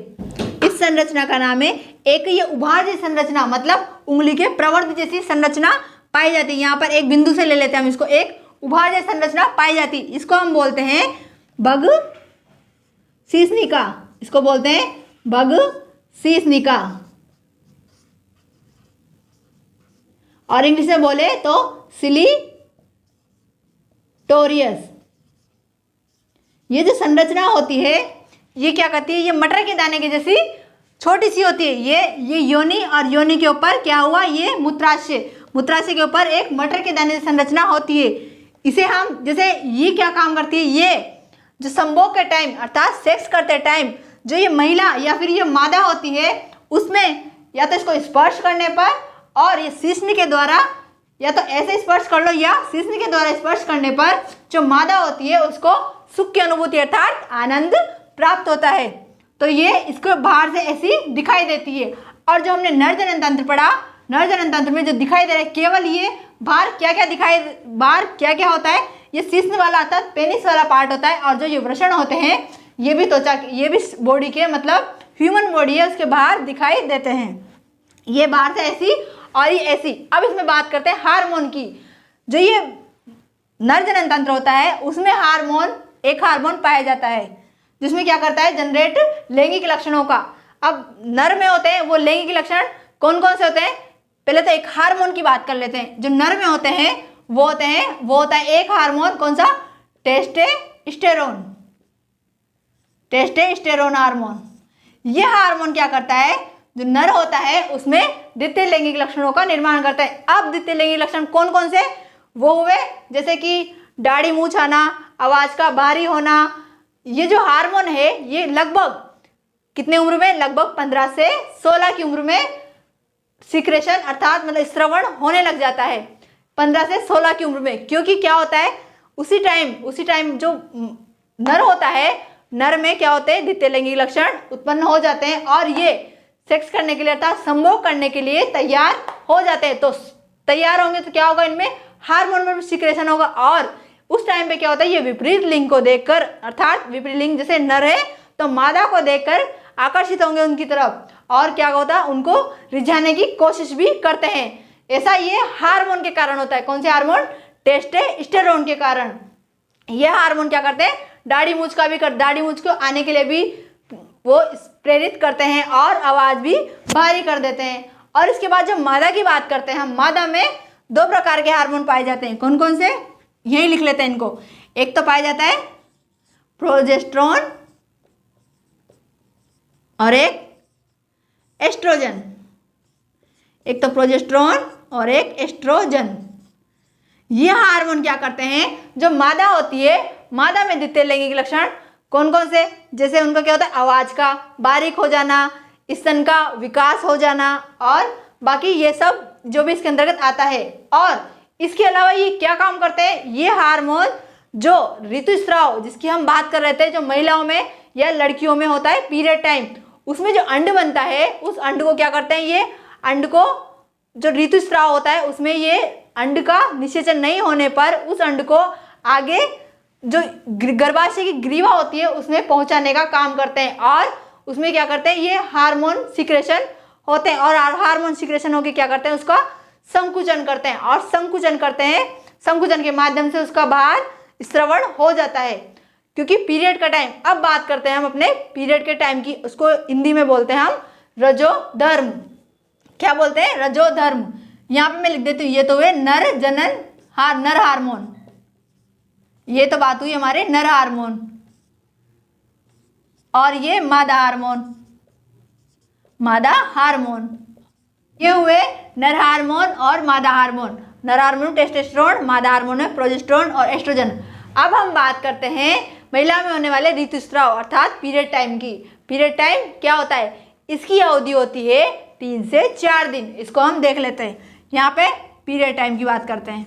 इस संरचना का नाम है एक ये उभार जैसी संरचना, मतलब उंगली के प्रवर्ध जैसी संरचना पाई जाती है। यहाँ पर एक बिंदु से ले लेते हैं हम इसको, एक उभार जैसी संरचना पाई जाती है, इसको हम बोलते हैं बग शीर्षनिका, इसको बोलते हैं बग शीर्षनिका, और इंग्लिश में बोले तो सिलिटोरियस। ये जो संरचना होती है ये क्या करती है, ये मटर के दाने की जैसी छोटी सी होती है। ये योनि, और योनि के ऊपर क्या हुआ, ये मूत्राशय, मूत्राशय के ऊपर एक मटर के दाने की संरचना होती है। इसे हम जैसे ये क्या काम करती है, ये जो संभोग के टाइम अर्थात सेक्स करते टाइम जो ये महिला या फिर ये मादा होती है उसमें या तो इसको स्पर्श करने पर और ये शीर्षनी के द्वारा या तो ऐसे स्पर्श कर लो या शीर्षनी के द्वारा स्पर्श करने पर जो मादा होती है उसको सुख की अनुभूति अर्थात आनंद प्राप्त होता है। तो ये इसको बाहर से ऐसी दिखाई देती है। और जो हमने नर जनन तंत्र पढ़ा, नर जनन तंत्र में जो दिखाई दे रहा है केवल ये बाहर क्या क्या होता है, ये शीर्षनी वाला अर्थात पेनिस वाला पार्ट होता है। और जो ये वृषण होते हैं ये भी त्वचा, ये भी बॉडी के मतलब ह्यूमन बॉडी है उसके बाहर दिखाई देते हैं। ये बाहर से ऐसी और ये ऐसी। अब इसमें बात करते हैं हार्मोन की। जो ये नर जनन तंत्र होता है उसमें एक हार्मोन पाया जाता है जिसमें क्या करता है, जनरेट लैंगिक लक्षणों का। अब नर में होते हैं वो लैंगिक लक्षण कौन कौन से होते हैं, पहले तो एक हार्मोन की बात कर लेते हैं। जो नर में होते हैं वो होता है एक हार्मोन, कौन सा, टेस्टेस्टेरोन हार्मोन। ये हार्मोन क्या करता है, जो नर होता है उसमें द्वितीय लैंगिक लक्षणों का निर्माण करता है। अब द्वितीय लैंगिक लक्षण कौन कौन से, वो हुए जैसे कि दाढ़ी मूंछ आना, आवाज का भारी होना। ये जो हार्मोन है ये लगभग कितने उम्र में, लगभग 15 से 16 की उम्र में सिक्रेशन अर्थात मतलब श्रवण होने लग जाता है 15 से 16 की उम्र में। क्योंकि क्या होता है उसी टाइम जो नर होता है, नर में क्या होते हैं, द्वितीय लैंगिक लक्षण उत्पन्न हो जाते हैं और ये सेक्स करने के लिए अर्थात संभोग करने के लिए तैयार हो जाते हैं। तो तैयार होंगे तो क्या होगा, इनमें हार्मोन में सिक्रेशन होगा। और उस टाइम पे क्या होता है, ये विपरीत लिंग को देखकर अर्थात विपरीत लिंग जैसे नर है तो मादा को देखकर आकर्षित होंगे उनकी तरफ और क्या होता है, उनको रिझाने की कोशिश भी करते हैं। ऐसा ये हार्मोन के कारण होता है। कौन से हार्मोन, टेस्टेस्टेरोन के कारण। ये हार्मोन क्या करते हैं, दाढ़ी मूंछ को आने के लिए भी वो प्रेरित करते हैं और आवाज भी भारी कर देते हैं। और इसके बाद जब मादा की बात करते हैं हम, मादा में 2 प्रकार के हार्मोन पाए जाते हैं। कौन कौन से, यही लिख लेते हैं इनको। एक तो पाया जाता है प्रोजेस्टेरोन और एक एस्ट्रोजन। एक तो प्रोजेस्टेरोन और एक एस्ट्रोजन। ये हार्मोन क्या करते हैं, जो मादा होती है, मादा में द्वितीय लैंगिक लक्षण कौन कौन से, जैसे उनका क्या होता है, आवाज का बारीक हो जाना, स्तन का विकास हो जाना और बाकी ये सब जो भी इसके अंतर्गत आता है। और इसके अलावा ये क्या काम करते हैं, ये हार्मोन जो ऋतुस्राव जिसकी हम बात कर रहे थे, जो महिलाओं में या लड़कियों में होता है पीरियड टाइम, उसमें जो अंड बनता है उस अंड को क्या करते हैं, ये अंड को जो ऋतुस्राव होता है उसमें ये अंड का निषेचन नहीं होने पर उस अंड को आगे जो गर्भाशय की ग्रीवा होती है उसमें पहुंचाने का काम करते हैं। और उसमें क्या करते हैं, ये हार्मोन सिक्रेशन होते हैं और हार्मोन सिक्रेशन होकर क्या करते हैं, उसका संकुचन करते हैं। और संकुचन के माध्यम से उसका बाहर स्रवण हो जाता है। क्योंकि पीरियड का टाइम, अब बात करते हैं हम अपने पीरियड के टाइम की, उसको हिंदी में बोलते हैं हम रजोधर्म। क्या बोलते हैं, रजोधर्म। यहाँ पे मैं लिख देती हूँ, ये तो हुए नर हार्मोन। ये तो बात हुई हमारे नर हार्मोन और ये मादा हार्मोन। ये हुए नर हार्मोन और मादा हार्मोन। नर हार्मोन टेस्टोस्टेरोन, मादा हार्मोन है प्रोजेस्टेरोन और एस्ट्रोजन। अब हम बात करते हैं महिला में होने वाले ऋतुस्राव अर्थात पीरियड टाइम की। पीरियड टाइम क्या होता है, इसकी अवधि होती है 3 से 4 दिन। इसको हम देख लेते हैं। यहाँ पे पीरियड टाइम की बात करते हैं।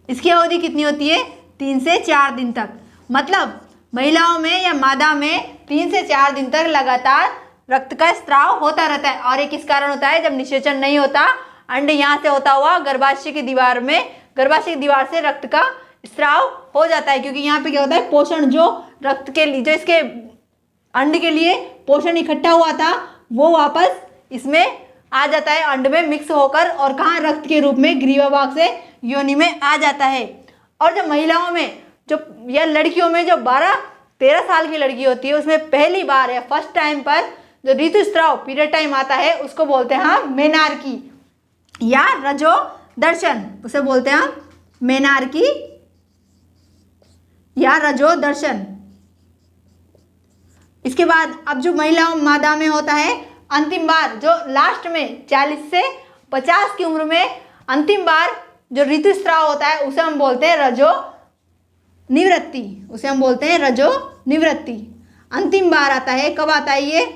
इसकी अवधि कितनी होती है, 3 से 4 दिन तक। मतलब महिलाओं में या मादा में 3 से 4 दिन तक लगातार रक्त का स्त्राव होता रहता है। और ये किस कारण होता है, जब निषेचन नहीं होता, अंड यहाँ से होता हुआ गर्भाशय की दीवार से रक्त का स्त्राव हो जाता है। क्योंकि यहाँ पे क्या होता है, पोषण जो रक्त के लिए, जो इसके अंड के लिए पोषण इकट्ठा हुआ था वो वापस इसमें आ जाता है, अंड में मिक्स होकर, और कहाँ, रक्त के रूप में ग्रीवा भाग से योनि में आ जाता है। और जो महिलाओं में जो या लड़कियों में जो 12-13 साल की लड़की होती है उसमें पहली बार या फर्स्ट टाइम पर जो ऋतुस्राव पीरियड टाइम आता है उसको बोलते हैं हम मेनार्की या रजो दर्शन, उसे बोलते हैं हम मेनार्की या रजो दर्शन। इसके बाद अब जो महिलाओं मादा में होता है अंतिम बार, जो लास्ट में 40 से 50 की उम्र में अंतिम बार जो ऋतुस्राव होता है उसे हम बोलते हैं रजो निवृत्ति, उसे हम बोलते हैं रजो निवृत्ति। अंतिम बार आता है, कब आता है ये?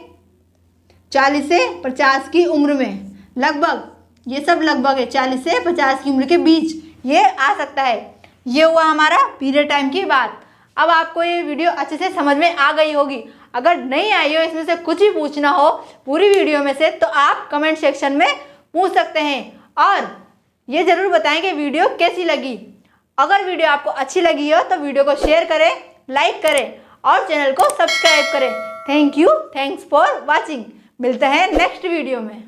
40 से 50 की उम्र में, लगभग ये सब लगभग है 40 से 50 की उम्र के बीच ये आ सकता है। ये हुआ हमारा पीरियड टाइम की बात। अब आपको ये वीडियो अच्छे से समझ में आ गई होगी। अगर नहीं आई हो, इसमें से कुछ भी पूछना हो पूरी वीडियो में से, तो आप कमेंट सेक्शन में पूछ सकते हैं और ये ज़रूर बताएं कि वीडियो कैसी लगी। अगर वीडियो आपको अच्छी लगी हो तो वीडियो को शेयर करें, लाइक करें और चैनल को सब्सक्राइब करें। Thank you, thanks for watching. मिलते हैं नेक्स्ट वीडियो में।